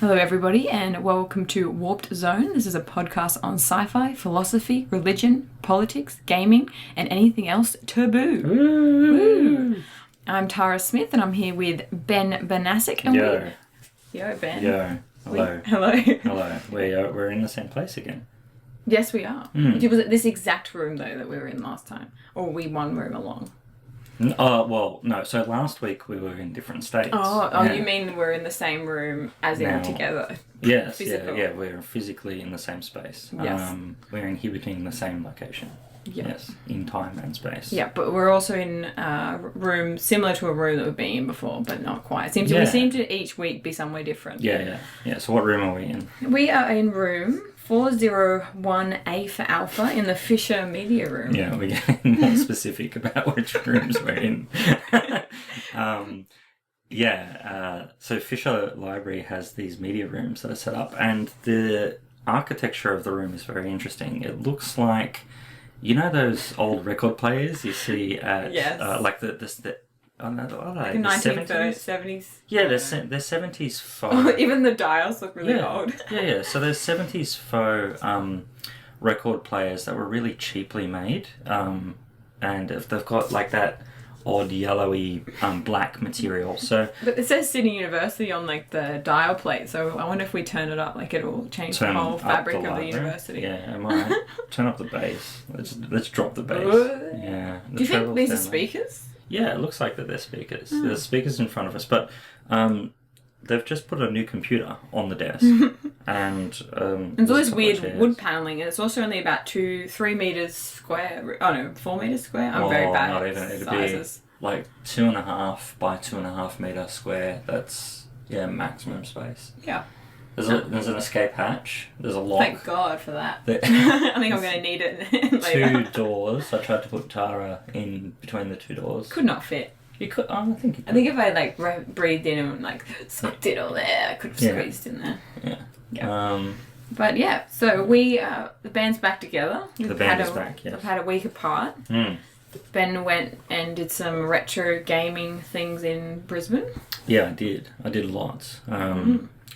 Hello everybody and welcome to Warped Zone. This is a podcast on sci-fi, philosophy, religion, politics, gaming and anything else taboo. Woo. I'm Tara Smith and I'm here with Ben Banasik. And Yo Ben. Yo. Hello. Hello. We're in the same place again. Yes we are. Was it this exact room though that we were in last time? Or were we one room along? Well, no. So last week we were in different states. Yeah. You mean we're in the same room as in together? Yes, Physical. yeah. We're physically in the same space. Yes. We're inhabiting the same location. Yeah. Yes, in time and space. Yeah, but we're also in a room similar to a room that we've been in before, but not quite. We seem to each week be somewhere different. Yeah. So what room are we in? We are in room 401A for Alpha in the Fisher Media Room. Yeah, we're getting more specific about which rooms we're in. So Fisher Library has these media rooms that are set up, and the architecture of the room is very interesting. It looks like, you know, those old record players you see at like the 1970s. Yeah, they're 70s faux. Even the dials look really old. Yeah. So there's 70s faux record players that were really cheaply made, and if they've got like that odd yellowy black material. So, but it says Sydney University on like the dial plate, so I wonder if we turn it up, like it'll change the whole fabric of the university. Yeah, am I right? Turn up the bass. Let's drop the bass. Yeah. Do you think these are speakers? Yeah, it looks like that they're speakers. There's speakers in front of us, but they've just put a new computer on the desk, and there's all this weird wood paneling, and it's also only about 3 meters square. 4 meters square. I'm very bad not at even. It'd sizes. Be like 2.5 by 2.5 meter square. That's maximum space. Yeah. There's an escape hatch. There's a lock. Thank God for that. I think I'm going to need it later. 2 doors. I tried to put Tara in between the 2 doors. Could not fit. You could. I think you could. I think if I breathed in and sucked it all there, I could have squeezed in there. Yeah. But yeah, so we the band's back together. The band is back. Yes. We've had a week apart. Ben went and did some retro gaming things in Brisbane. Yeah, I did. I did lots.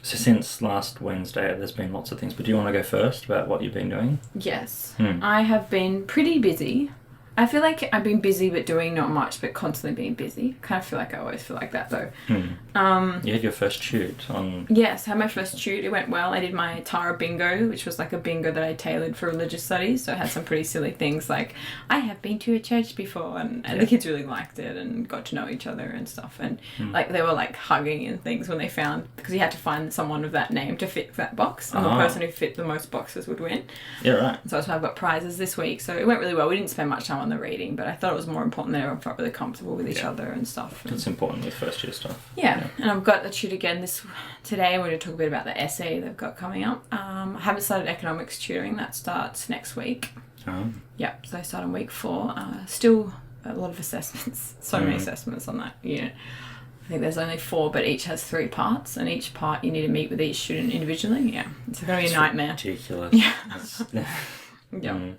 So since last Wednesday, there's been lots of things. But do you want to go first about what you've been doing? Yes. I have been pretty busy. I feel like I've been busy but doing not much, but constantly being busy. I kind of feel like I always feel like that though. You had your first shoot on... Yes, I had my first shoot. It went well. I did my Tara bingo, which was like a bingo that I tailored for religious studies. So it had some pretty silly things like, I have been to a church before. And the kids really liked it and got to know each other and stuff. And like they were like hugging and things when they found... Because you had to find someone of that name to fit that box. And the person who fit the most boxes would win. Yeah, right. So that's why I've got prizes this week. So it went really well. We didn't spend much time on the reading, but I thought it was more important that everyone felt really comfortable with each other and stuff. It's important with first year stuff. Yeah, and I've got the shoot again today. I'm going to talk a bit about the essay they've got coming up. I haven't started economics tutoring. That starts next week. Yeah, so I start on week 4. Still a lot of assessments. So many assessments on that unit. I think there's only 4, but each has 3 parts, and each part you need to meet with each student individually. Yeah, it's going to be a nightmare. Ridiculous. Yeah. Yeah.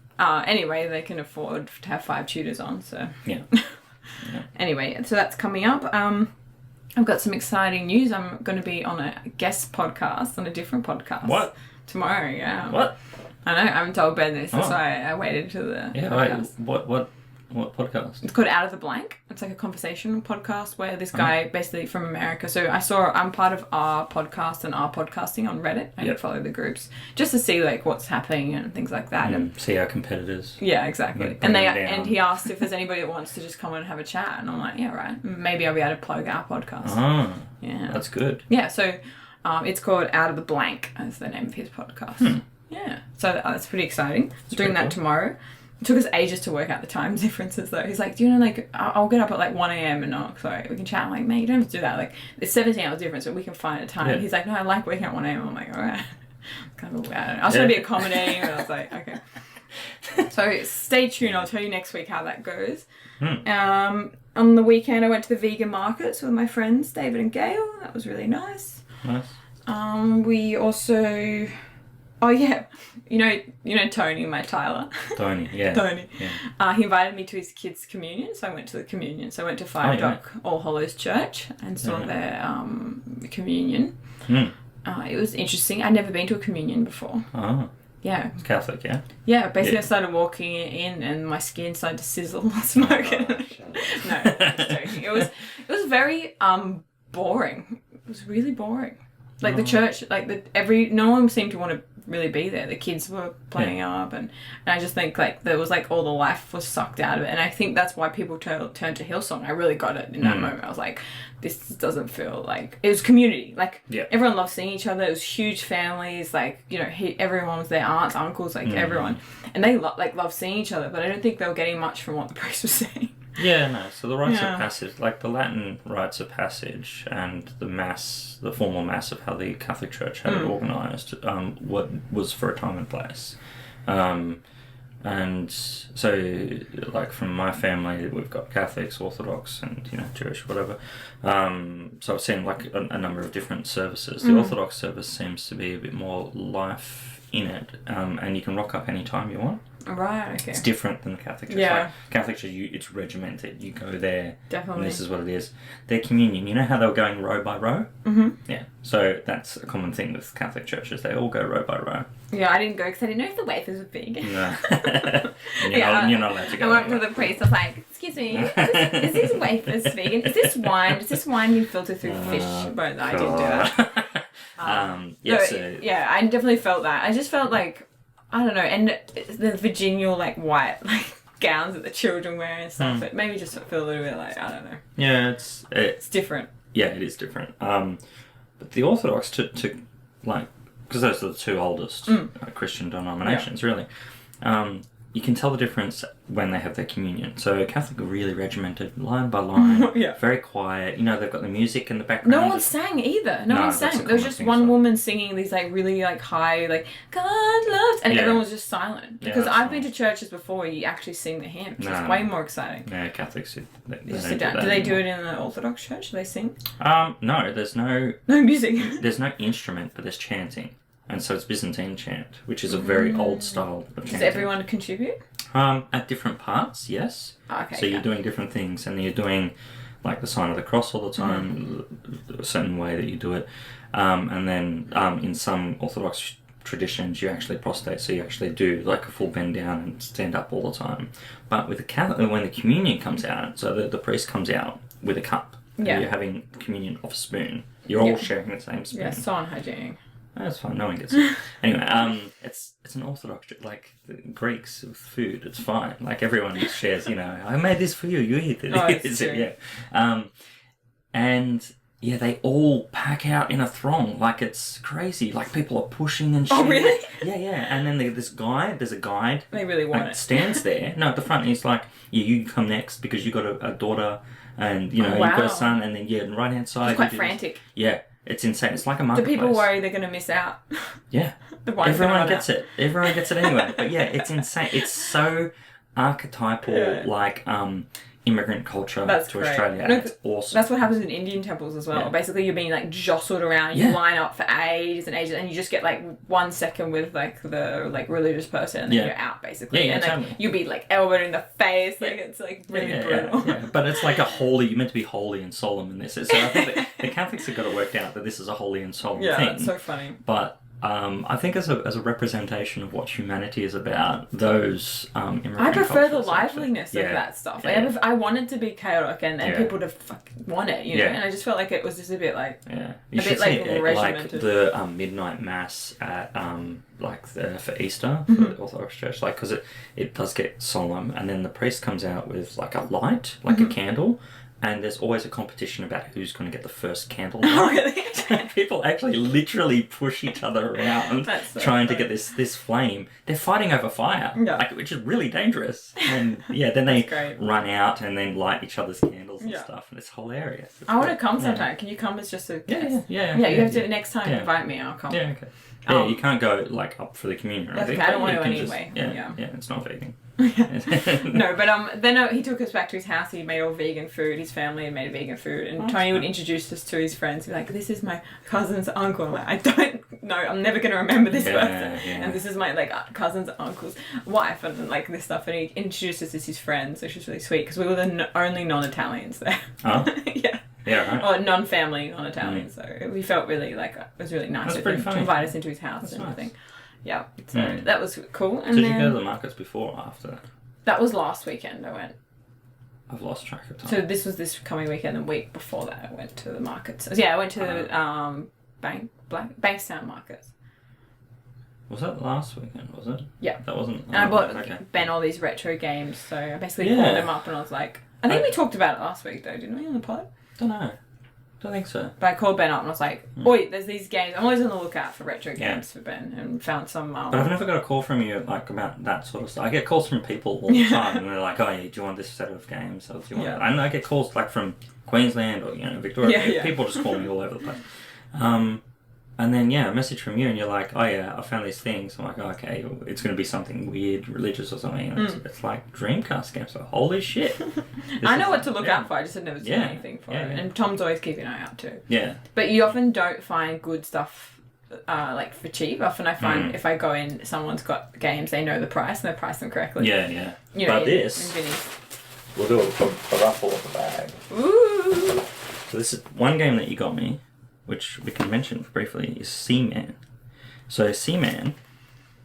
Anyway, they can afford to have 5 tutors on, so... Yeah. Anyway, so that's coming up. I've got some exciting news. I'm going to be on a guest podcast, on a different podcast. What? Tomorrow, yeah. What? I know, I haven't told Ben this, that's why I waited to the podcast. What podcast? It's called Out of the Blank. It's like a conversation podcast where this guy, basically from America, so I'm part of our podcast and our podcasting on Reddit. I follow the groups just to see like what's happening and things like that. And see our competitors. Yeah, exactly. And he asked if there's anybody that wants to just come and have a chat, and I'm like, yeah, right. Maybe I'll be able to plug our podcast. Yeah, that's good. Yeah, so it's called Out of the Blank as the name of his podcast. Yeah, so that's pretty exciting. Doing that tomorrow. It took us ages to work out the time differences though. He's like, do you know, like, I'll get up at like 1 a.m. and sorry, we can chat. I'm like, mate, you don't have to do that. Like, it's 17 hours difference, but we can find a time. Yeah. He's like, no, I like waking up at 1 a.m. I'm like, all right. Kind of, I was trying to be accommodating, but I was like, okay. So stay tuned. I'll tell you next week how that goes. On the weekend, I went to the vegan markets with my friends, David and Gail. That was really nice. Nice. We also... Oh yeah, you know Tony, my Tyler. Tony. He invited me to his kids' communion, so I went to the communion. So I went to 5 Dock All Hallows Church and saw their communion. It was interesting. I'd never been to a communion before. Oh, Yeah. it's Catholic, yeah? Yeah, basically Yeah. I started walking in and my skin started to sizzle and smoke. Oh, No, I'm just joking. It was very boring. It was really boring. Like the church, like no one seemed to want to really be there. The kids were playing up, and I just think like there was like all the life was sucked out of it, and I think that's why people turned to Hillsong. I really got it in that moment. I was like, this doesn't feel like it was community. Like everyone loved seeing each other. It was huge families. Like everyone was their aunts, uncles, like everyone, and they loved seeing each other. But I don't think they were getting much from what the priest was saying. Yeah, no. So the rites of passage, like the Latin rites of passage and the mass, the formal mass of how the Catholic Church had it organised, what was for a time and place. And so, like from my family, we've got Catholics, Orthodox, and Jewish, whatever. So I've seen like a number of different services. The Orthodox service seems to be a bit more life in it, and you can rock up any time you want. Right, okay. It's different than the Catholic Church. Yeah. Like, Catholic Church, it's regimented. You go there, Definitely. and this is what it is. Their communion, you know how they were going row by row? Mm-hmm. Yeah. So that's a common thing with Catholic churches. They all go row by row. Yeah, I didn't go because I didn't know if the wafers were big. No. You're not allowed to go. I went to the priest. I was like, "Excuse me, is this wafers vegan? Is this wine? Is this wine you filter through fish bones?" I didn't do that. I definitely felt that. I just felt like, I don't know, and the virginal like white like gowns that the children wear and stuff. It made me just feel a little bit like, I don't know. Yeah, it's different. Yeah, it is different. But the Orthodox to like, because those are the two oldest Christian denominations, really. You can tell the difference when they have their communion. So Catholic are really regimented, line by line, very quiet. They've got the music in the background. No one sang either. No one sang. There was just one woman singing these like really like high like God loves, and everyone was just silent. Because I've been to churches before where you actually sing the hymns. It's way more exciting. Yeah, Catholics they just sit down. Do they do it in the Orthodox church? Do they sing? No, there's no music. There's no instrument, but there's chanting. And so it's Byzantine chant, which is a very old style of chanting. Does everyone contribute? At different parts, yes. Okay. So you're doing different things, and you're doing like the sign of the cross all the time, a certain way that you do it. And then in some Orthodox traditions, you actually prostate, so you actually do like a full bend down and stand up all the time. But with the Catholic, when the communion comes out, so the priest comes out with a cup, and you're having communion off a spoon. You're all sharing the same spoon. Yeah, so unhygienic. That's fine. No one gets it. Anyway, it's an Orthodox, like the Greeks with food. It's fine. Like everyone just shares. I made this for you. You eat it. Oh, it's true. Yeah. And yeah, they all pack out in a throng. Like it's crazy. Like people are pushing and sharing. Oh really? Yeah. And then there's a guide. They really want it. Stands there. No, at the front. He's like, you come next because you got a daughter, and you've got a son, and then right hand side. It's quite frantic. Yeah. It's insane. It's like a Do marketplace. people worry they're going to miss out? Yeah. Everyone gets it. Everyone gets it anyway. But yeah, it's insane. It's so archetypal, like immigrant culture to Australia. And it's awesome. That's what happens in Indian temples as well. Yeah. Basically, you're being like jostled around. You line up for ages and ages, and you just get like 1 second with like the like religious person, and then you're out basically. Yeah, and like totally. you'll be like elbowed in the face. Like it's like really brutal. Yeah. But it's like you're meant to be holy and solemn in this. So I think the Catholics have got it worked out that this is a holy and solemn thing. Yeah, that's so funny. But I think as a representation of what humanity is about, those immigrant I prefer the cultures liveliness of that stuff. Yeah. I want it to be chaotic and people to want it, And I just felt like it was just a bit like you a bit like regimented. Like the midnight mass at for Easter for the Orthodox Church, like because it does get solemn, and then the priest comes out with like a light, like a candle. And there's always a competition about who's going to get the first candle. Oh, really? People actually literally push each other around trying to get this flame. They're fighting over fire, which is really dangerous. And then they run out and then light each other's candles and stuff. And it's hilarious. I want to come sometime. Can you come as just a guest? Yeah, you have to next time invite me. I'll come. Yeah, okay. Yeah, you can't go like up for the communion. That's okay. I don't want to anyway. Yeah, it's not vegan. No, but then he took us back to his house. He made all vegan food. His family had made vegan food, and Tony would introduce us to his friends. He'd be like, "This is my cousin's uncle." I'm like, I don't know. I'm never going to remember this person. And this is my like cousin's uncle's wife, and like this stuff. And he introduced us as his friends, which was really sweet because we were the only non-Italians there. Oh. Yeah. Yeah, right. Or non-family, non-Italian. So we felt really like it was really nice of him to invite us into his house and everything. Yeah, so that was cool. And Did then, you go to the markets before or after? That was last weekend I went. I've lost track of time. So this was this coming weekend. The week before that I went to the markets. So, yeah, I went to the Bankstown markets. Was that last weekend, was it? Yeah. That wasn't... And I bought Ben all these retro games, so I basically called them up and I was like... I think we talked about it last week though, didn't we, on the pod? Don't know. Don't think so. But I called Ben up and I was like, oi, there's these games. I'm always on the lookout for retro games for Ben, and found some... But I've never got a call from you like about that sort of stuff. I get calls from people all the time and they're like, oh, yeah, do you want this set of games? Or do you want that? And I get calls like from Queensland or, Victoria. People just call me all over the place. And then, a message from you, and you're like, oh, yeah, I found these things. I'm like, oh, okay, it's going to be something weird, religious or something. And it's like Dreamcast games. So, holy shit. I know what to look out for. I just had never seen anything for it. And Tom's always keeping an eye out too. Yeah. But you often don't find good stuff like for cheap. Often I find if I go in, someone's got games, they know the price and they price them correctly. Yeah. But this, we'll do a ruffle of the bag. Ooh. So this is one game that you got me, which we can mention briefly, is Seaman. So Seaman,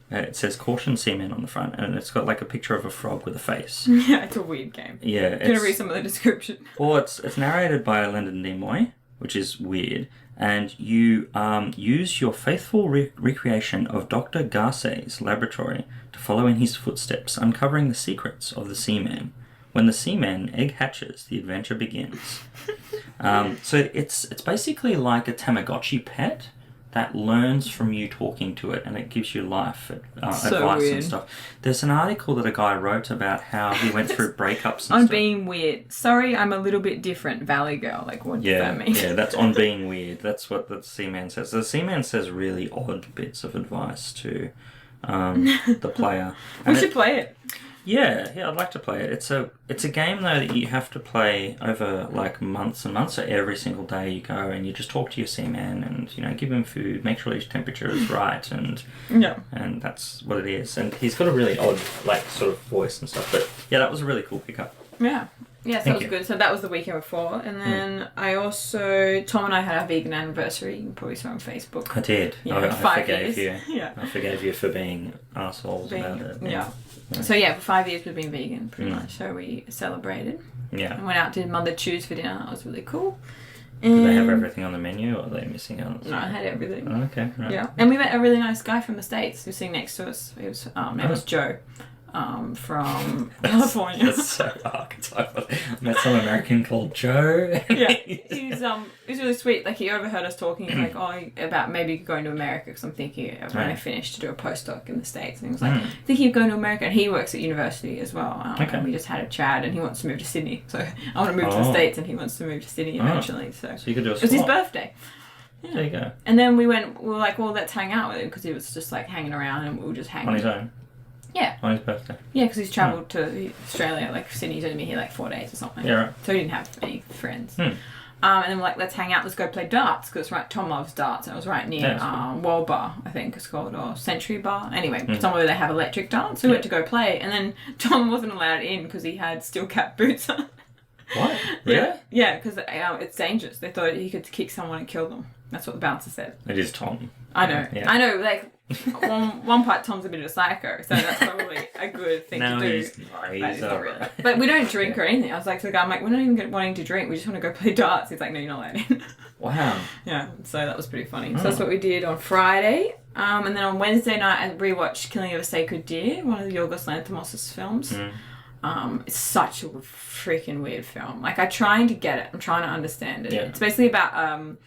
it says Caution Seaman on the front, and it's got like a picture of a frog with a face. Yeah, it's a weird game. Yeah. I'm going to read some of the description. Well, it's narrated by Leonard Nimoy, which is weird, and you use your faithful recreation of Dr. Garce's laboratory to follow in his footsteps, uncovering the secrets of the Seaman. When the Seaman egg hatches, the adventure begins. So it's basically like a Tamagotchi pet that learns from you talking to it, and it gives you life advice weird. and stuff. There's an article that a guy wrote about how he went through breakups and on stuff. being weird. Sorry, I'm a little bit different, Valley Girl. Like, what does that mean? Yeah, that's on being weird. That's what the Seaman says. The Seaman says really odd bits of advice to the player. We should play it. Yeah, I'd like to play it. It's a game though that you have to play over like months and months. So every single day you go and you just talk to your seaman and give him food, make sure his temperature is right, and that's what it is. And he's got a really odd like sort of voice and stuff. But yeah, that was a really cool pickup. Yeah. Yeah, so that was good. So that was the weekend before. And then I also... Tom and I had our vegan anniversary. You probably saw on Facebook. I did. Yeah, I 5 forgave years. you. Yeah. I forgave you for being arseholes about it. Yeah. So for 5 years we've been vegan, pretty much. So we celebrated. Yeah. And went out to Mother Choose for dinner. That was really cool. And did they have everything on the menu, or are they missing out? No, I had everything. Oh, okay. Right. Yeah. And we met a really nice guy from the States who was sitting next to us. He was, name was Joe. From California. That's so archetypal. I met some American called Joe. Yeah, he's really sweet. Like, he overheard us talking about maybe going to America, because I'm thinking when I finish to do a postdoc in the States, and he was like thinking of going to America, and he works at university as well. And we just had a chat, and he wants to move to Sydney, so I want to move to the States, and he wants to move to Sydney eventually. So you could do a swap. It was his birthday. Yeah. There you go. And then we were like, well, let's hang out with him, because he was just like hanging around, and we were just hanging on his own. Yeah. On his birthday. Yeah, because he's travelled to Australia, like Sydney's only been here like 4 days or something. Yeah, right. So he didn't have any friends. And then we're like, let's hang out, let's go play darts, because Tom loves darts, and it was right near World Bar, I think it's called, or Century Bar. Anyway, somewhere where they have electric darts. So we went to go play, and then Tom wasn't allowed in because he had steel cap boots on. What? Really? Yeah, because it's dangerous. They thought he could kick someone and kill them. That's what the bouncer said. It is Tom. I know. Yeah. I know, like... one part Tom's a bit of a psycho, so that's probably a good thing to do. He's not really. But we don't drink or anything. I was like to the guy, I'm like, we're not even wanting to drink, we just want to go play darts. He's like, no, you're not allowed in. Wow. Yeah, so that was pretty funny. So that's what we did on Friday. And then on Wednesday night I rewatched Killing of a Sacred Deer, one of the Yorgos Lanthimos' films. It's such a freaking weird film. Like, I'm trying to get it. I'm trying to understand it. Yeah. It's basically about...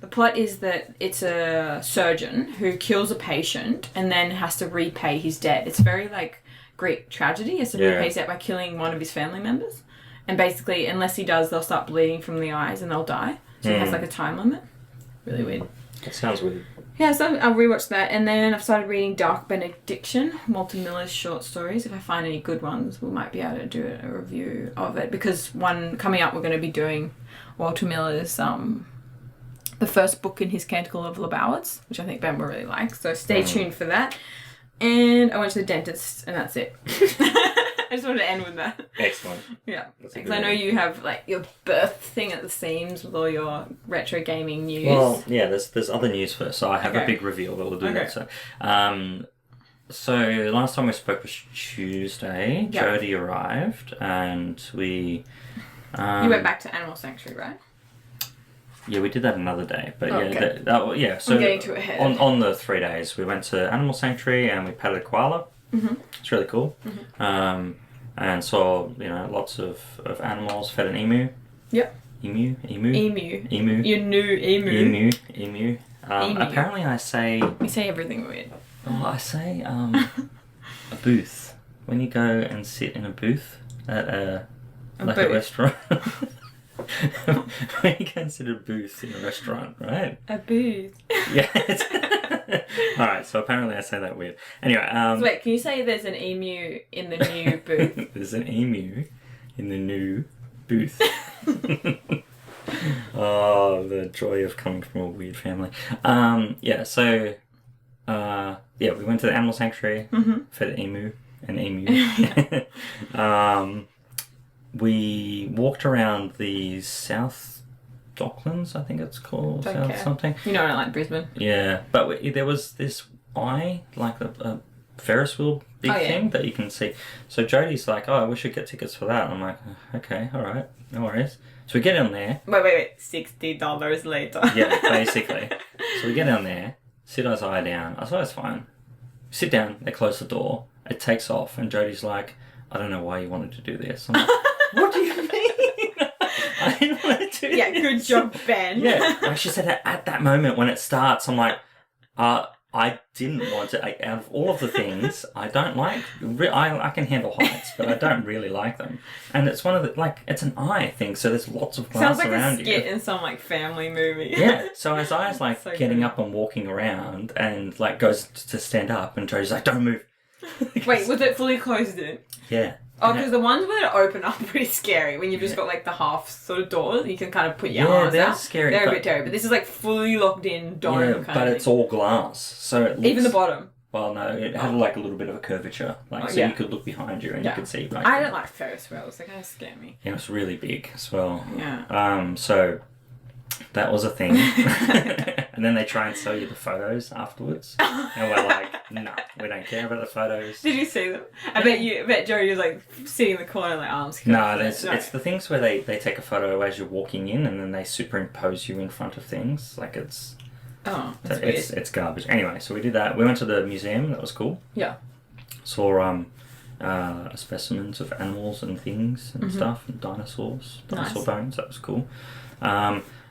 the plot is that it's a surgeon who kills a patient and then has to repay his debt. It's very, like, Greek tragedy. He has to repay his debt by killing one of his family members. And basically, unless he does, they'll start bleeding from the eyes and they'll die. So it has, like, a time limit. Really weird. That sounds weird. Yeah, so I rewatched that. And then I've started reading Dark Benediction, Walter Miller's short stories. If I find any good ones, we might be able to do a review of it. Because coming up, we're going to be doing Walter Miller's... the first book in his Canticle of the Ballads, which I think Ben will really like. So stay tuned for that. And I went to the dentist, and that's it. just wanted to end with that. Excellent. Yeah. That's a Because good I know one. you have like your birth thing at the seams with all your retro gaming news. Well, yeah, there's other news first. So I have a Okay. big reveal, but we'll do Okay. that. So last time we spoke was Tuesday. Yep. Jodie arrived, and we. You went back to Animal Sanctuary, right? Yeah, we did that another day, but Oh, yeah, okay. yeah. So I'm getting too ahead. on the 3 days, we went to Animal Sanctuary and we petted a koala. Mm-hmm. It's really cool. Mm-hmm. And saw lots of animals. Fed an emu. Yep. Emu. Emu. Your new emu. Emu. Emu. Apparently, I say. You say everything weird. Oh, I say a booth. When you go and sit in a booth at a booth. restaurant. When you go and sit at a booth in a restaurant, right? A booth. Yeah. Alright, so apparently I say that weird. Anyway, So wait, can you say there's an emu in the new booth? There's an emu in the new booth. Oh, the joy of coming from a weird family. We went to the animal sanctuary, fed an emu. We walked around the South Docklands, I think it's called. Don't South care. something. You know I don't like Brisbane. Yeah, but there was this like a Ferris wheel big thing that you can see. So Jodie's like, oh, we should get tickets for that. And I'm like, okay, all right, no worries. So we get on there. Wait. $60 later. Yeah, basically. So we get down there, sit our eye down. I thought it's fine. Sit down, they close the door, it takes off, and Jodie's like, I don't know why you wanted to do this. I'm like, what do you mean? I didn't want to do this. Yeah, good job, Ben. Yeah, like she said at that moment when it starts, I'm like, I didn't want to. Out of all of the things, I don't like. I can handle heights, but I don't really like them. And it's one of the it's an eye thing. So there's lots of glass Sounds like around a skit you. in some family movie. Yeah. So as I was So getting good. up and walking around, and goes to stand up, and Jodie's like, "Don't move." Wait, was it fully closed in? Yeah. Oh, because the ones where it open up are pretty scary. When you've just got the half sort of doors, you can kind of put your arms they're out. scary. They're a bit scary, but this is fully locked in dome Yeah, kind but of it's thing. all glass, so it looks, Even the bottom. Well, no, it had a little bit of a curvature, so you could look behind you and you could see. I don't like Ferris wheels. They kind of scare me. Yeah, it's really big as well. Yeah. So that was a thing, and then they try and sell you the photos afterwards, and we're like, no, we don't care about the photos. Did you see them? I bet Jodie was sitting in the corner arms. No, it's the things where they take a photo as you're walking in, and then they superimpose you in front of things. It's garbage. Anyway, so we did that. We went to the museum. That was cool. Yeah. Saw specimens of animals and things and stuff, and dinosaur bones. That was cool.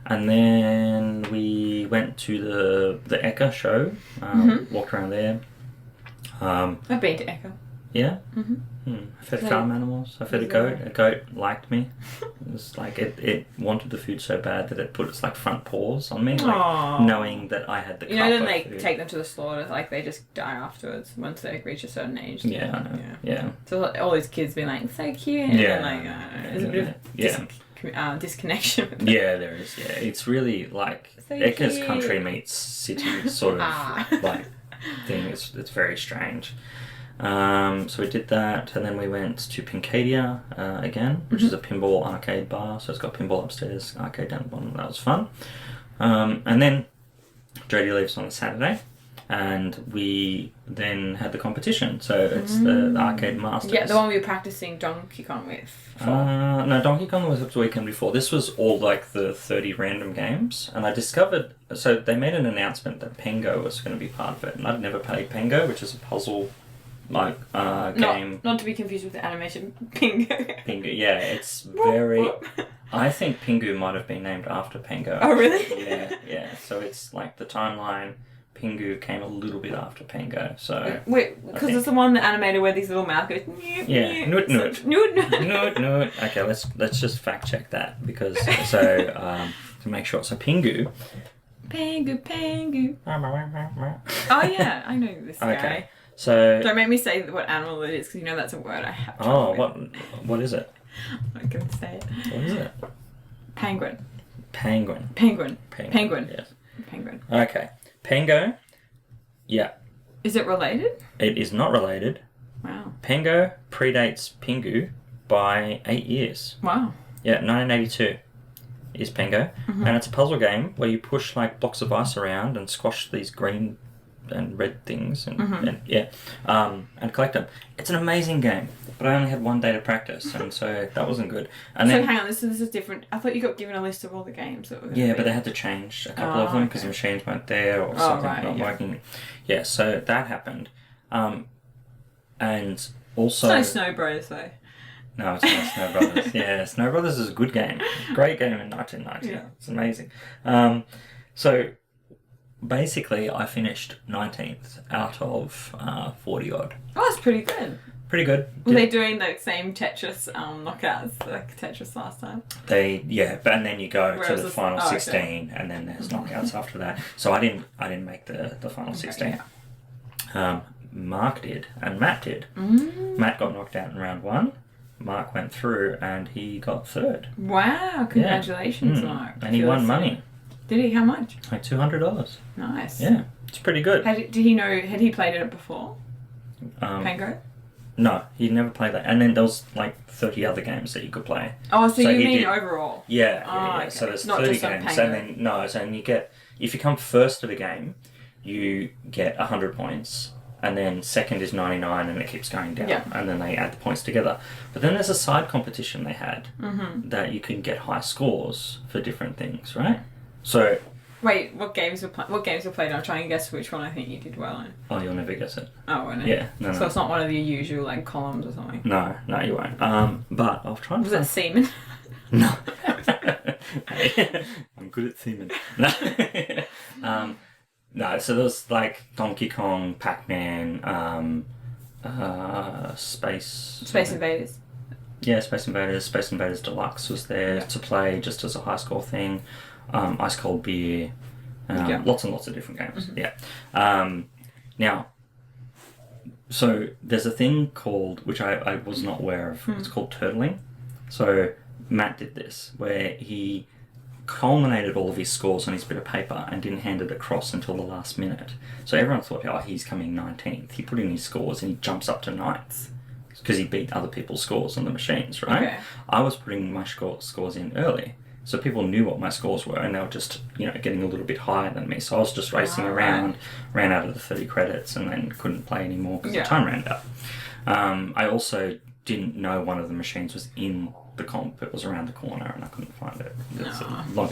And then we went to the Eka show. Walked around there. I've been to Echo. Yeah. Mm-hmm. I fed farm animals. I fed a goat. A goat liked me. It was it wanted the food so bad that it put its front paws on me, Aww. knowing that I had the. You cup know, then of they food. take them to the slaughter. They just die afterwards once they reach a certain age. Yeah, I know. Yeah. So all these kids being so cute. Yeah. And there's a bit of disconnection. With them. Yeah, there is. Yeah, it's really Eka's cute. country meets city sort of thing. It's very strange. So we did that, and then we went to Pincadia again, which is a pinball arcade bar. So it's got pinball upstairs, arcade down the bottom. That was fun. And then Jodie leaves on a Saturday, and we then had the competition. So it's the arcade masters. Yeah, the one we were practicing Donkey Kong with. No, Donkey Kong was the weekend before. This was all the 30 random games, and I discovered. So they made an announcement that Pengo was going to be part of it, and I'd never played Pengo, which is a puzzle. Game. Not to be confused with the animation Pingu. Pingu, yeah, it's very. I think Pingu might have been named after Pengo. Oh, really? Yeah. So it's the timeline. Pingu came a little bit after Pengo. So wait, because it's the one that animated where these little mouth goes. Yeah, nut. Nut. Okay, let's just fact check that because to make sure. So Pingu. Pangu. Oh yeah, I know this guy. Okay. So don't make me say what animal it is, because that's a word I have. What is it? I can say it. What is it? Penguin. Penguin. Yes. Penguin. Okay. Pengo. Yeah. Is it related? It is not related. Wow. Pengo predates Pingu by 8 years. Wow. Yeah, 1982 is Pengo. And it's a puzzle game where you push like blocks of ice around and squash these green and red things and collect them. It's an amazing game, but I only had 1 day to practice, and so that wasn't good. And So then, hang on, this is different. I thought you got given a list of all the games that were going to yeah, be. but they had to change a couple of them because the machines weren't there or something not working. Yeah, so that happened. And also... It's no Snow Bros, though. No, it's not Snow Brothers. Yeah, Snow Brothers is a good game. Great game in 1990. Yeah. It's amazing. So basically, I finished 19th out of 40 odd. Oh, that's pretty good. Pretty good. Were they doing the same Tetris knockouts like Tetris last time? And then you go to the final 16, okay. and then there's knockouts after that. So I didn't make the final 16. Yeah. Mark did, and Matt did. Matt got knocked out in round 1. Mark went through, and he got 3rd. Wow! Congratulations, Mark. And he won money. Did he? How much? Like $200. Nice. Yeah, it's pretty good. Did he know? Had he played it before? Pango? No, he'd never played that. And then there was like 30 other games that you could play. Oh, so you mean overall? Yeah. Okay. So there's Not 30 just on games. Pango. And then you get, if you come first to the game, you get 100 points. And then second is 99, and it keeps going down. Yeah. And then they add the points together. But then there's a side competition they had that you can get high scores for different things, right? So... Wait, what games were played? I'm trying to guess which one I think you did well in. Oh, you'll never guess it. Oh, won't it? Yeah. No. So it's not one of the usual like columns or something. No, you won't. But I'll try and... Was it semen? No. I'm good at semen. No. No, so there's like Donkey Kong, Pac-Man, Space Invaders. Yeah, Space Invaders. Space Invaders Deluxe was there to play just as a high score thing. Ice Cold Beer. Lots and lots of different games. Yeah. Now, so there's a thing called, which I was not aware of, it's called turtling. So Matt did this, where he culminated all of his scores on his bit of paper and didn't hand it across until the last minute. So everyone thought, oh, he's coming 19th. He put in his scores and he jumps up to 9th because he beat other people's scores on the machines, right? Okay. I was putting my scores in early. So people knew what my scores were, and they were just, getting a little bit higher than me. So I was just racing around, ran out of the 30 credits, and then couldn't play anymore because the time ran out. I also didn't know one of the machines was in the comp. It was around the corner, and I couldn't find it.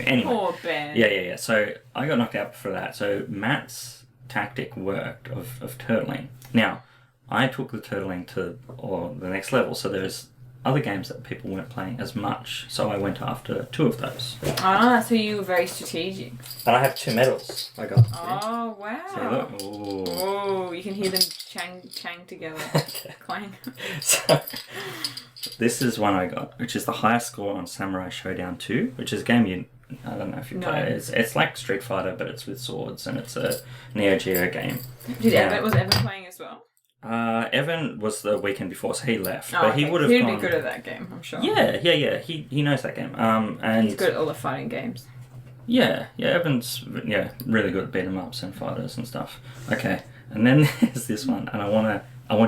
Anyway. Poor Ben. Yeah. So I got knocked out for that. So Matt's tactic worked of turtling. Now, I took the turtling to the next level. So there's other games that people weren't playing as much, so I went after 2 of those. So you were very strategic. And I have 2 medals I got. Oh, wow. So look. Oh, you can hear them chang together. Clang. So, this is one I got, which is the highest score on Samurai Showdown 2, which is a game I don't know if you play it. It's like Street Fighter, but it's with swords, and it's a Neo Geo game. Was Evan playing as well? Evan was the weekend before, so he left. Oh, but he would have He'd be good at that game, I'm sure. Yeah. He knows that game. And he's good at all the fighting games. Yeah. Evan's really good at beat 'em ups and fighters and stuff. Okay, and then there's this one, and I want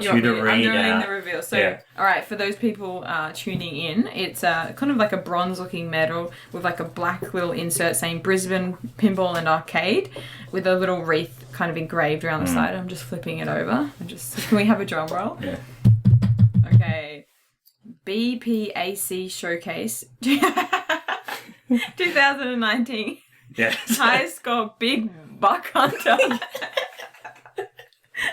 you to read I'm doing out the reveal. So, all right, for those people tuning in, it's kind of like a bronze-looking medal with like a black little insert saying Brisbane Pinball and Arcade with a little wreath kind of engraved around the side. I'm just flipping it over. Can we have a drum roll? Yeah. Okay. BPAC Showcase 2019. Yeah. High score Big Buck Hunter.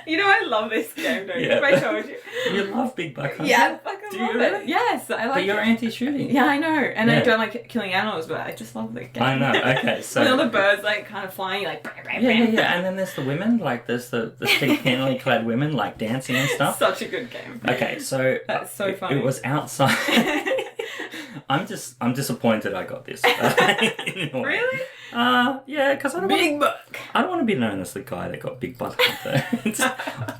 I love this game, don't you? Yeah. I told you. You love Big Buck Hunter? Yeah, I fucking love it. Yes, I like But you're anti-shooting. Yeah, I know. And I don't like killing animals, but I just love the game. I know, okay, so... When all the birds, kind of flying, like... Yeah, and then there's the women, there's the scantily clad women, dancing and stuff. Such a good game. Okay, so... That's so funny. It was outside... I'm disappointed I got this. Really? Yeah, because I don't Big Buck. I don't want to be known as the guy that got Big Buck Hunter.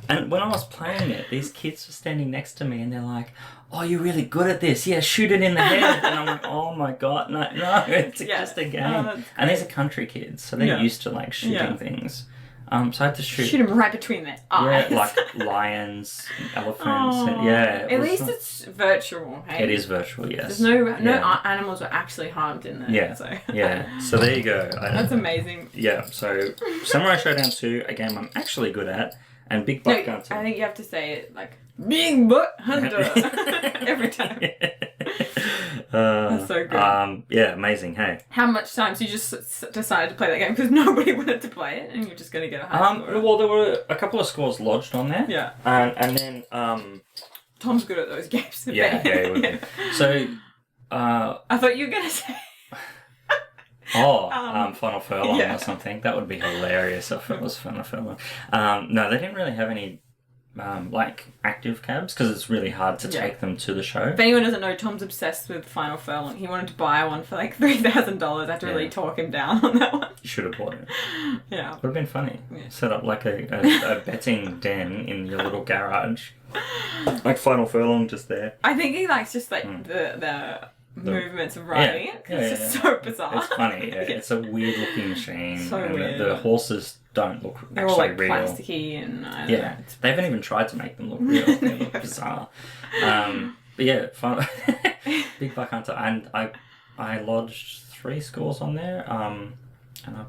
And when I was playing it, these kids were standing next to me and they're like, "Oh, you're really good at this. Yeah, shoot it in the head." And I'm like, "Oh my god, no, it's just a game." And these are country kids, so they're used to shooting things. So I had to shoot him right between their eyes. Yeah, like lions, elephants. And, yeah. At least it's virtual, hey? It is virtual, yes. There's no animals were actually harmed in there. Yeah. So. Yeah. So there you go. That's amazing. Yeah. So Samurai Showdown 2, a game I'm actually good at, and Big Buck Hunter. I think you have to say it like Big Butt Hunter every time. That's so good. Yeah, amazing. Hey. How much time? So you just decided to play that game because nobody wanted to play it, and you're just going to get a high score? Well, there were a couple of scores lodged on there. Yeah. And then Tom's good at those games. Yeah, he would be. So I thought you were going to say. Final Furlong or something. That would be hilarious if it was Final Furlong. No, they didn't really have any like active cabs because it's really hard to take them to the show. If anyone doesn't know, Tom's obsessed with Final Furlong. He wanted to buy one for like $3,000. I had to really talk him down on that one. You should have bought it. Yeah. Would have been funny. Yeah. Set up like a betting den in your little garage. Like Final Furlong just there. I think he likes just like the movements of riding it. It's just so bizarre. It's funny. Yeah. It's a weird looking machine. So and weird. The horses don't look They're actually all like real. plasticky and I don't know. They haven't even tried to make them look real. They look bizarre. But yeah, fun. Big Buck Hunter, and I lodged 3 scores on there. And I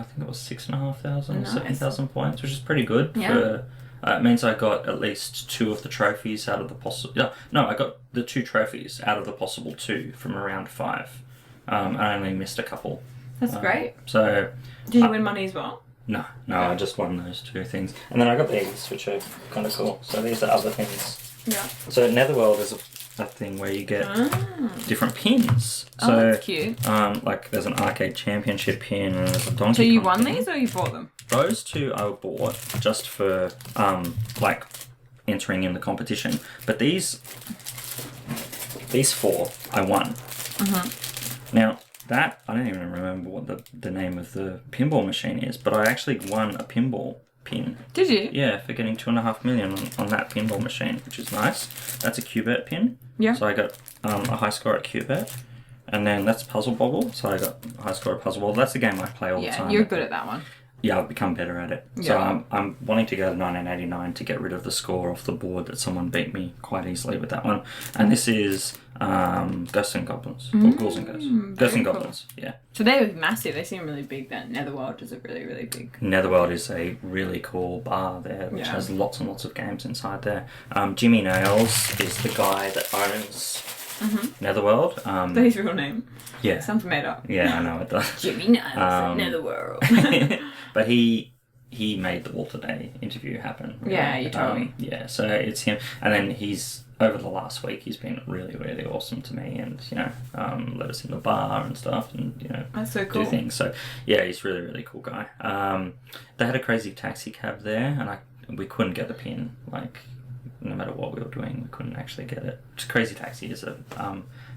think it was 6,500, 7,000 points, which is pretty good. Yeah. It means I got at least 2 of the trophies out of the possible. No, I got the 2 trophies out of the possible 2 from around 5. I only missed a couple. That's great. So. Did you win money as well? No, I just won those 2 things. And then I got these, which are kind of cool. So these are other things. Yeah. So Netherworld is a thing where you get different pins. So, that's cute. Like there's an arcade championship pin and there's a Donkey So you Kong won pin. these or you bought them? Those 2 I bought just for like entering in the competition. But these 4 I won. Now that I don't even remember what the name of the pinball machine is, but I actually won a pinball pin. Did you? Yeah, for getting 2.5 million on that pinball machine, which is nice. That's a Qbert pin. Yeah. So I got a high score at Qbert. And then that's Puzzle Bobble, so I got a high score at Puzzle Bobble. That's the game I play all the time. Yeah, you're good at that one. Yeah, I've become better at it. Yeah. So I'm wanting to go to 1989 to get rid of the score off the board that someone beat me quite easily with that one. And this is Ghosts and Goblins. Or Ghouls and Ghosts. Ghosts and Goblins, yeah. So they're massive. They seem really big then. Netherworld is a really, really big. Netherworld is a really cool bar there, which has lots and lots of games inside there. Jimmy Nails is the guy that owns Netherworld. That's his real name. Yeah. Sounds made up. Yeah, I know it does. Jimmy Nails at Netherworld. But he made the Walter Day interview happen. Really. Yeah, you told me. Yeah, so it's him. And then he's, over the last week, he's been really, really awesome to me and, let us in the bar and stuff and, that's so cool. do things. So, yeah, he's a really, really cool guy. They had a crazy taxi cab there and we couldn't get the pin, like, no matter what we were doing, we couldn't actually get it. Crazy Taxi is a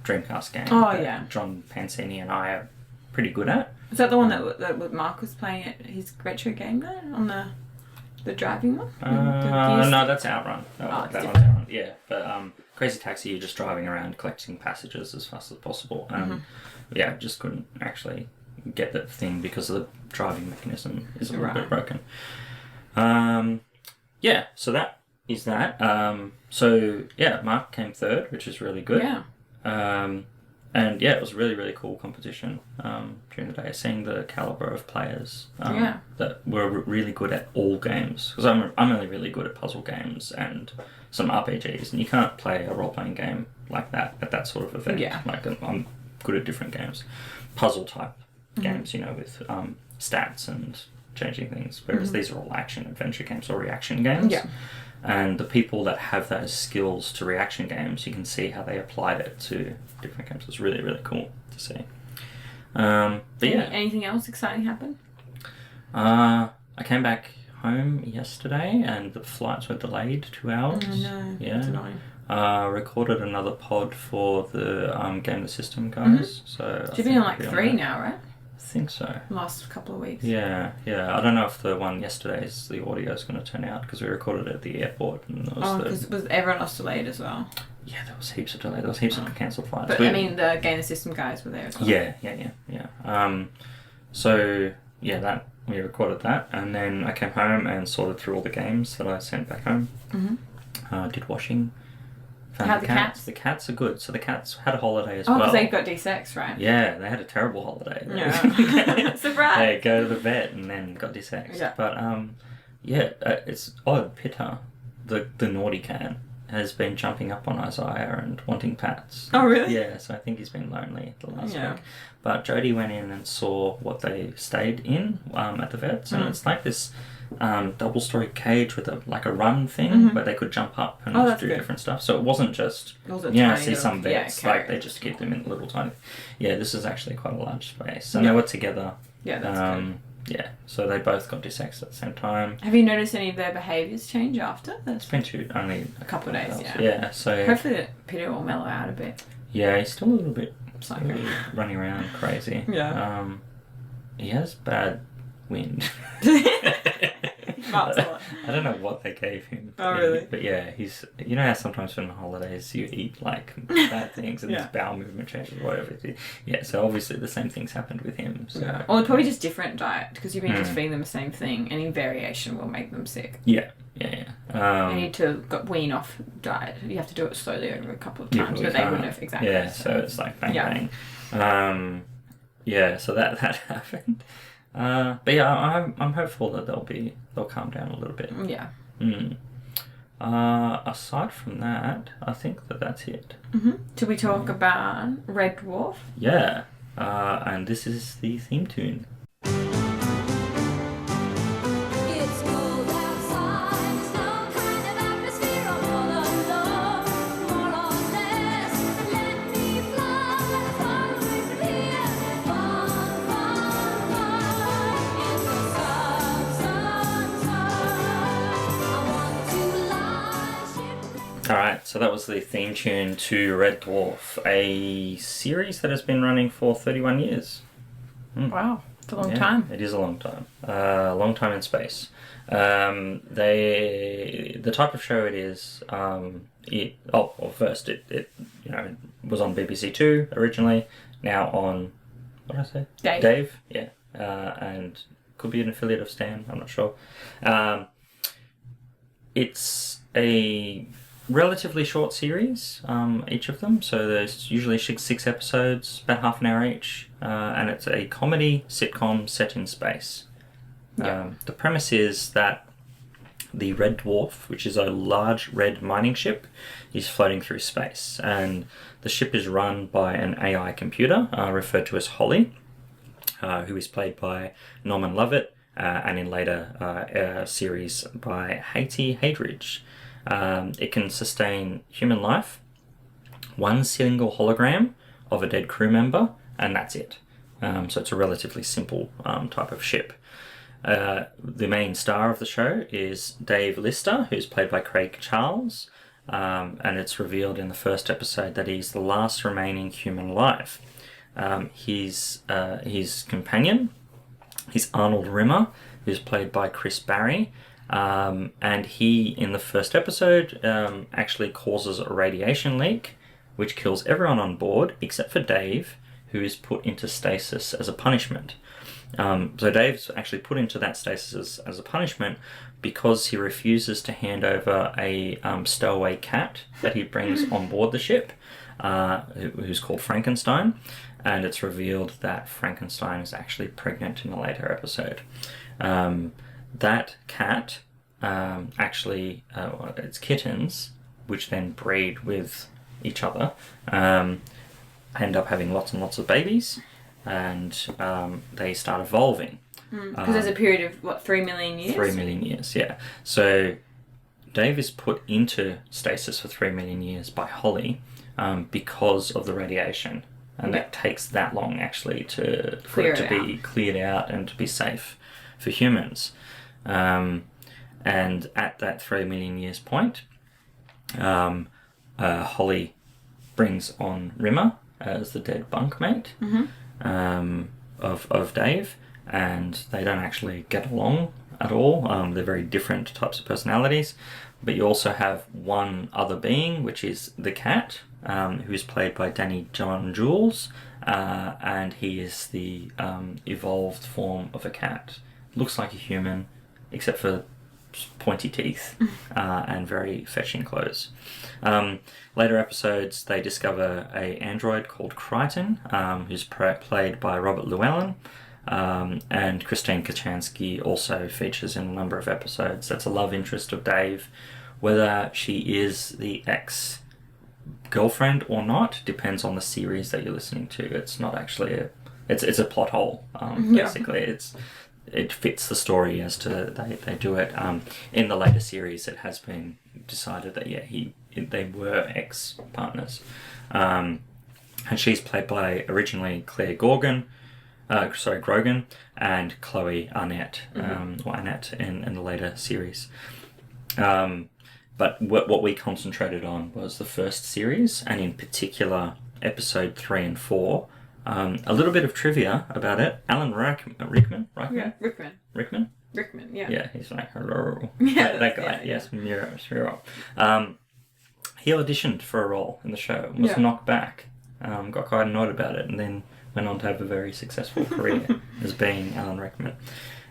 Dreamcast game that John Pansini and I are pretty good at. Is that the one that Mark was playing at his retro game there on the driving one? No, that's Outrun. That one's Outrun. Yeah, but Crazy Taxi, you're just driving around collecting passengers as fast as possible. Yeah, just couldn't actually get that thing because the driving mechanism is a little bit broken. Yeah, so that is that. Mark came 3rd, which is really good. Yeah. And yeah, it was a really, really cool competition during the day, seeing the calibre of players that were really good at all games. Because I'm only really good at puzzle games and some RPGs, and you can't play a role-playing game like that at that sort of event. Yeah. Like, I'm good at different games. Puzzle-type games, with stats and changing things, whereas these are all action-adventure games or reaction games. Yeah. And the people that have those skills to reaction games, you can see how they applied it to different games. It's really, really cool to see. Anything else exciting happen? I came back home yesterday and the flights were delayed 2 hours. Oh no, that's annoying. Recorded another pod for the Game the System guys. So You've been on like 3 now, right? I think so. Last couple of weeks. Yeah. I don't know if the one yesterday's the audio is going to turn out because we recorded it at the airport and because was everyone else delayed as well? Yeah, there was heaps of delay. There was heaps of cancelled flights. But I mean, the Game the System guys were there as well. Yeah. we recorded that, and then I came home and sorted through all the games that I sent back home. Did washing. Found How the cats? The cats are good. So the cats had a holiday as Oh, well. because they got D-sex, right? Yeah, they had a terrible holiday. Yeah. Surprise! They go to the vet and then got D-sexed. Yeah. But, it's odd. Pitta, the naughty cat, has been jumping up on Isaiah and wanting pats. Oh, really? Yeah, so I think he's been lonely the last week. But Jodie went in and saw what they stayed in at the vets, and it's like this double-story cage with a run thing where they could jump up and do different stuff. So it wasn't just see some vets like they just keep them in little tiny. Yeah, this is actually quite a large space, and they were together. Yeah, that's good. Yeah, so they both got D-sexed at the same time. Have you noticed any of their behaviours change after? It's been only a couple of days. Yeah, so hopefully Peter will mellow out a bit. Yeah, he's still a little bit psycho, running around crazy. Yeah. He has bad wind. I don't know what they gave him. Oh, really? But yeah, he's... You know how sometimes on holidays you eat, bad things and his bowel movement changes or whatever. Yeah, so obviously the same things happened with him. So. Yeah. Or probably just different diet, because you've been just feeding them the same thing. Any variation will make them sick. Yeah. You need to wean off diet. You have to do it slowly over a couple of times, but they wouldn't have exactly. Yeah, so it's like bang, bang. So that happened. But yeah, I'm hopeful that they'll calm down a little bit. Yeah. Aside from that, I think that's it. Should we talk about Red Dwarf? Yeah. And this is the theme tune. Alright, so that was the theme tune to Red Dwarf, a series that has been running for 31 years. Wow, it's a long time. It is a long time. Long time in space. The type of show it is, first it was on BBC Two originally, now on, what did I say? Dave, yeah. And could be an affiliate of Stan, I'm not sure. It's a relatively short series, each of them, so there's usually 6 episodes, about half an hour each, and it's a comedy sitcom set in space. The premise is that the Red Dwarf, which is a large red mining ship, is floating through space, and the ship is run by an AI computer, referred to as Holly, who is played by Norman Lovett, and in later series by Haiti Hadridge. It can sustain human life, one single hologram of a dead crew member, and that's it. So it's a relatively simple type of ship. The main star of the show is Dave Lister, who's played by Craig Charles, and it's revealed in the first episode that he's the last remaining human alive. His companion is Arnold Rimmer, who's played by Chris Barry, and he, in the first episode, actually causes a radiation leak, which kills everyone on board except for Dave, who is put into stasis as a punishment. So Dave's actually put into that stasis as a punishment because he refuses to hand over a stowaway cat that he brings on board the ship, who's called Frankenstein, and it's revealed that Frankenstein is actually pregnant in a later episode. That cat, it's kittens, which then breed with each other, end up having lots and lots of babies, and they start evolving. Because there's a period of, 3 million years? 3 million years, yeah. So Dave is put into stasis for 3 million years by Holly because of the radiation. And it takes that long, actually, for it to be cleared out and to be safe for humans. And at that 3 million years point, Holly brings on Rimmer as the dead bunkmate of Dave, and they don't actually get along at all. They're very different types of personalities. But you also have one other being, which is the cat, who is played by Danny John Jules, and he is the evolved form of a cat looks like a human, except for pointy teeth and very fetching clothes. Later episodes, they discover a android called Crichton, who's played by Robert Llewellyn, and Christine Kachansky also features in a number of episodes. That's a love interest of Dave. Whether she is the ex-girlfriend or not depends on the series that you're listening to. It's not actually it's a plot hole, basically. It fits the story as to they do it. In the later series, it has been decided that they were ex-partners, and she's played by originally Claire Grogan, and Chloe Arnett, or Annette in the later series. But what we concentrated on was the first series, and in particular episode 3 and 4. A little bit of trivia about it. Alan Rickman? Yeah, Rickman. Yeah. Yeah, he's like, hello. Yeah, that guy, yes, Miro. He auditioned for a role in the show, was knocked back, got quite annoyed about it, and then went on to have a very successful career as being Alan Rickman.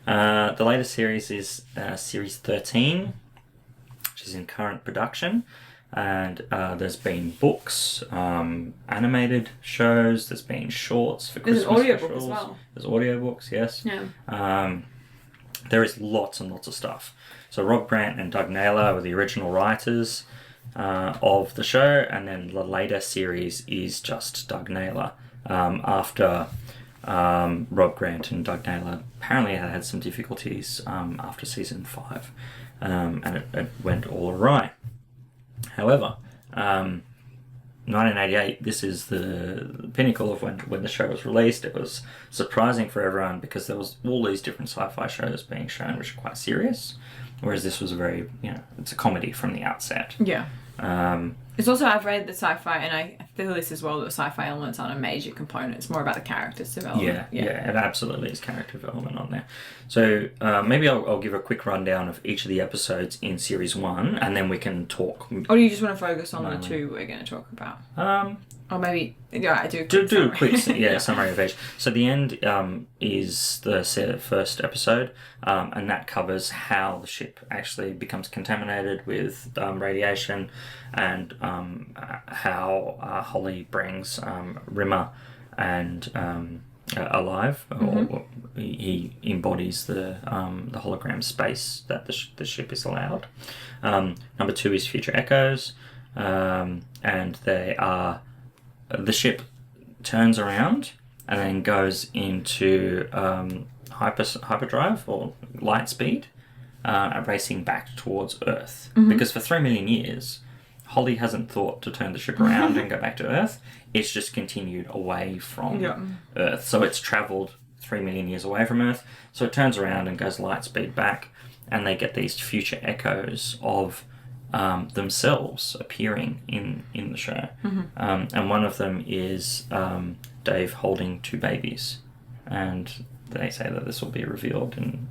The latest series is Series 13, which is in current production. And there's been books, animated shows, there's been shorts for Christmas specials. There's an audiobook specials. as well. There's audiobooks, yes. Yeah. There is lots and lots of stuff. So Rob Grant and Doug Naylor were the original writers of the show, and then the later series is just Doug Naylor. After Rob Grant and Doug Naylor apparently had some difficulties after season 5, and it went all awry. However, 1988, this is the pinnacle of when the show was released. It was surprising for everyone because there was all these different sci-fi shows being shown which are quite serious, whereas this was it's a comedy from the outset. Yeah. It's also, I've read the sci-fi, and I feel this as well, that the sci-fi elements aren't a major component. It's more about the characters development. Yeah, it absolutely is character development on there. So maybe I'll give a quick rundown of each of the episodes in Series 1, and then we can talk. Or do you just want to focus on the two we're going to talk about? Or maybe, I do. Do a quick summary of each. So the end is the first episode, and that covers how the ship actually becomes contaminated with radiation, and how Holly brings Rimmer and alive, or he embodies the hologram space that the ship is allowed. Number 2 is Future Echoes, and they are. The ship turns around and then goes into hyperdrive or light speed, racing back towards Earth. Because for 3 million years, Holly hasn't thought to turn the ship around and go back to Earth. It's just continued away from Earth. So it's travelled 3 million years away from Earth. So it turns around and goes light speed back, and they get these future echoes of themselves appearing in the show. And one of them is Dave holding 2 babies, and they say that this will be revealed in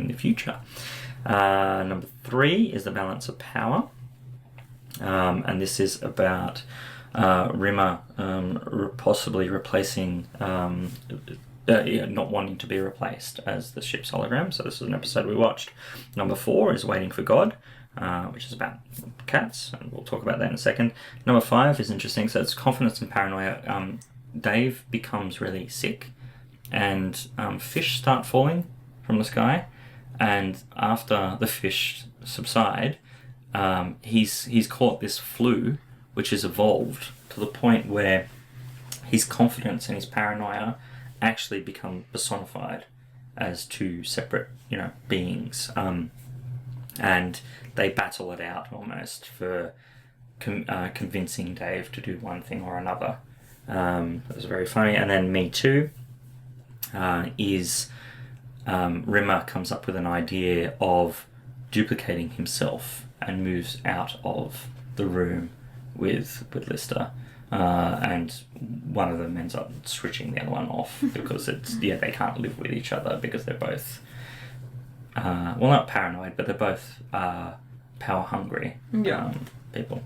the future. Number 3 is The Balance of Power, and this is about Rimmer possibly replacing not wanting to be replaced as the ship's hologram. So this is an episode we watched. Number 4 is Waiting for God, which is about cats, and we'll talk about that in a second. Number 5 is interesting. So it's Confidence and Paranoia. Dave becomes really sick, and fish start falling from the sky, and after the fish subside, he's caught this flu, which has evolved to the point where his confidence and his paranoia actually become personified as 2 separate, beings. And they battle it out almost for convincing Dave to do one thing or another. It was very funny. And then Me Too is Rimmer comes up with an idea of duplicating himself and moves out of the room with Lister. And one of them ends up switching the other one off because they can't live with each other because they're both not paranoid, but they're both power hungry people.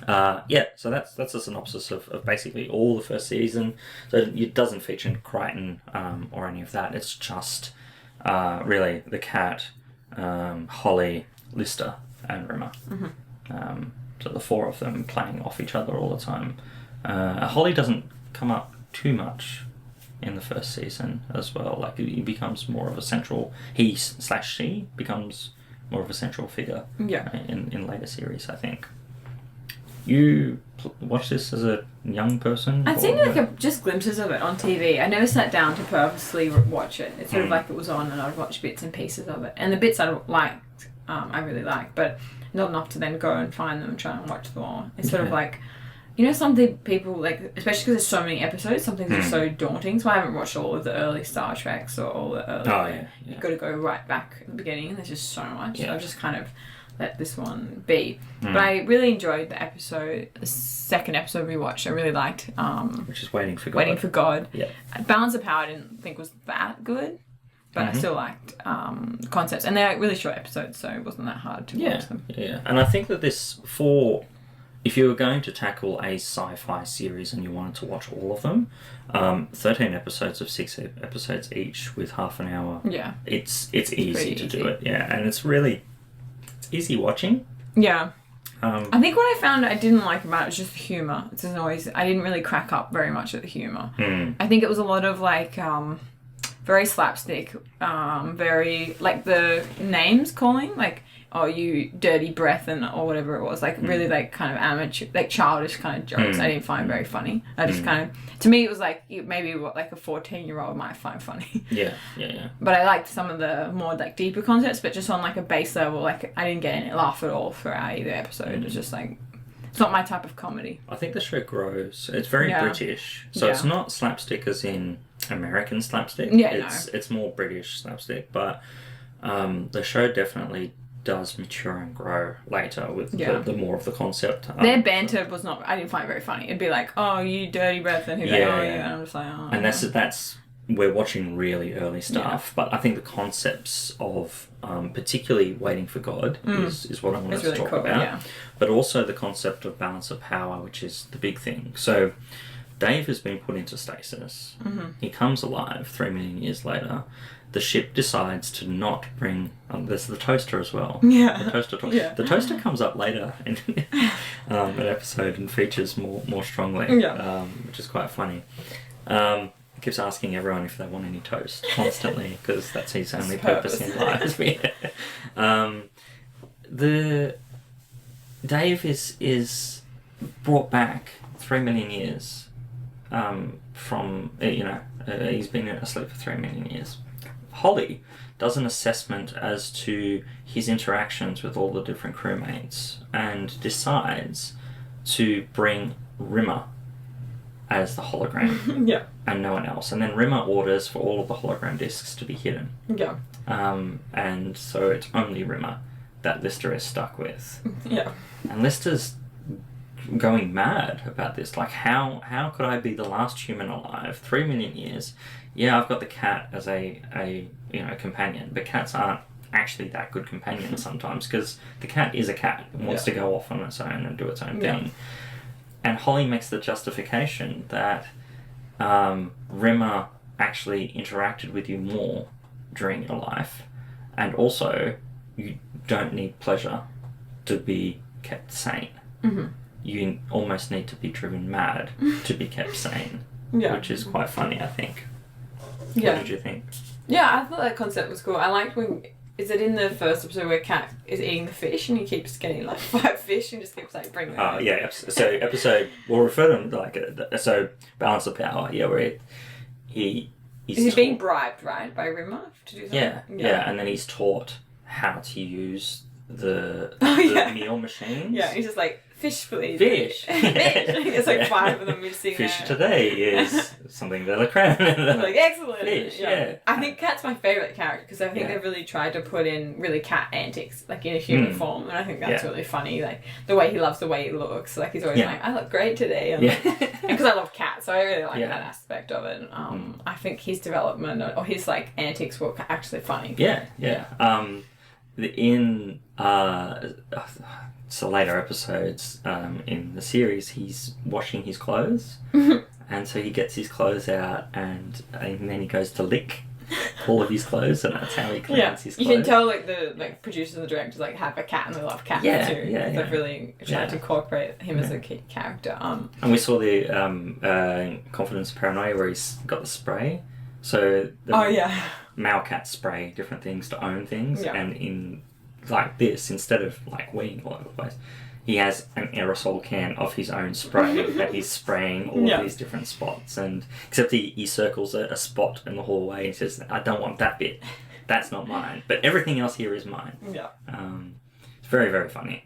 So that's a synopsis of basically all the first season. So it doesn't feature Crichton or any of that. It's just really the cat, Holly, Lister, and Rimmer. So the four of them playing off each other all the time. Holly doesn't come up too much in the first season as well. Like, he becomes more of a central... She becomes more of a central figure in later series, I think. You watch this as a young person? I'd seen just glimpses of it on TV. I never sat down to purposely watch it. It's sort of like it was on and I'd watch bits and pieces of it. And the bits I liked, I really liked, but not enough to then go and find them and try and watch them all. It's sort of like, you know, something people, like, especially because there's so many episodes, some things are so daunting. So I haven't watched all of the early Star Treks or all the early... You've got to go right back at the beginning. There's just so much. So I've just kind of let this one be. But I really enjoyed the second episode we watched. I really liked... which is Waiting for God. Waiting for God. Yeah. Balance of Power I didn't think was that good. But I still liked the concepts. And they're really short episodes, so it wasn't that hard to watch them. Yeah, and I think that if you were going to tackle a sci-fi series and you wanted to watch all of them, 13 episodes of 6 episodes each with half an hour, it's easy to do it. Yeah, and it's easy watching. Yeah. I think what I found I didn't like about it was just the humour. It's always... I didn't really crack up very much at the humour. I think it was a lot of, like... very slapstick, very, like, the names calling, like, oh, you dirty breath, or whatever it was, like, really, like, kind of amateur, like, childish kind of jokes. I didn't find very funny. I just kind of, to me, it was like, maybe what, like, a 14-year-old might find funny. Yeah. But I liked some of the more, like, deeper concepts, but just on, like, a base level, like, I didn't get any laugh at all throughout either episode. It's just, like, it's not my type of comedy. I think the show grows. It's very British. So it's not slapstick as in American slapstick. It's more British slapstick. But the show definitely does mature and grow later with the more of the concept. Their banter was not... I didn't find it very funny. It'd be like, oh, you dirty breath, and he'd be like, oh, yeah. And I'm just like, oh. And that's we're watching really early stuff, but I think the concepts of particularly Waiting for God is what I want to talk about. But also the concept of balance of power, which is the big thing. So Dave has been put into stasis. He comes alive 3 million years later. The ship decides to not bring... there's the toaster as well. Yeah. The toaster The toaster comes up later in an episode and features more strongly, which is quite funny. Keeps asking everyone if they want any toast constantly because that's his only purpose in life. The Dave is brought back 3 million years from he's been asleep for 3 million years. Holly does an assessment as to his interactions with all the different crewmates and decides to bring Rimmer as the hologram and no one else. And then Rimmer orders for all of the hologram discs to be hidden. Yeah. And so it's only Rimmer that Lister is stuck with. Yeah. And Lister's going mad about this. Like, how could I be the last human alive? 3 million years. Yeah, I've got the cat as a companion, but cats aren't actually that good companions sometimes because the cat is a cat and wants to go off on its own and do its own thing. And Holly makes the justification that Rimmer actually interacted with you more during your life, and also you don't need pleasure to be kept sane. You almost need to be driven mad to be kept sane, which is quite funny, I think. What did you think? Yeah, I thought that concept was cool. I liked when... Is it in the first episode where Cat is eating the fish and he keeps getting like 5 fish and just keeps like bringing them in? Yeah. So episode... We'll refer to them like... So Balance of Power, where he's being bribed, right, by Rimmer to do something? Yeah, and then he's taught how to use the meal machines. Yeah, he's just like, fish please. Fish. It's like 5 of them missing fish there. Today is something de la creme. Like, excellent. Fish, yeah. I think Cat's my favourite character because I think they've really tried to put in really cat antics, like in a human form, and I think that's really funny. Like, the way he loves the way he looks. Like, he's always like, I look great today. And because I love cats, so I really like that aspect of it. I think his development, or his, like, antics were actually funny. Yeah. So later episodes in the series, he's washing his clothes, and so he gets his clothes out, and then he goes to lick all of his clothes, and that's how he cleans his clothes. You can tell like the producers and the directors like have a cat and they love cats too. They've really tried to incorporate him as a key character. And we saw the Confidence Paranoia where he's got the spray. So male cats spray different things to own things, and in like this, instead of like weeing all over the place, he has an aerosol can of his own spray that he's spraying all of these different spots, and except he circles a spot in the hallway and says, "I don't want that bit. That's not mine. But everything else here is mine." Yeah. It's very, very funny.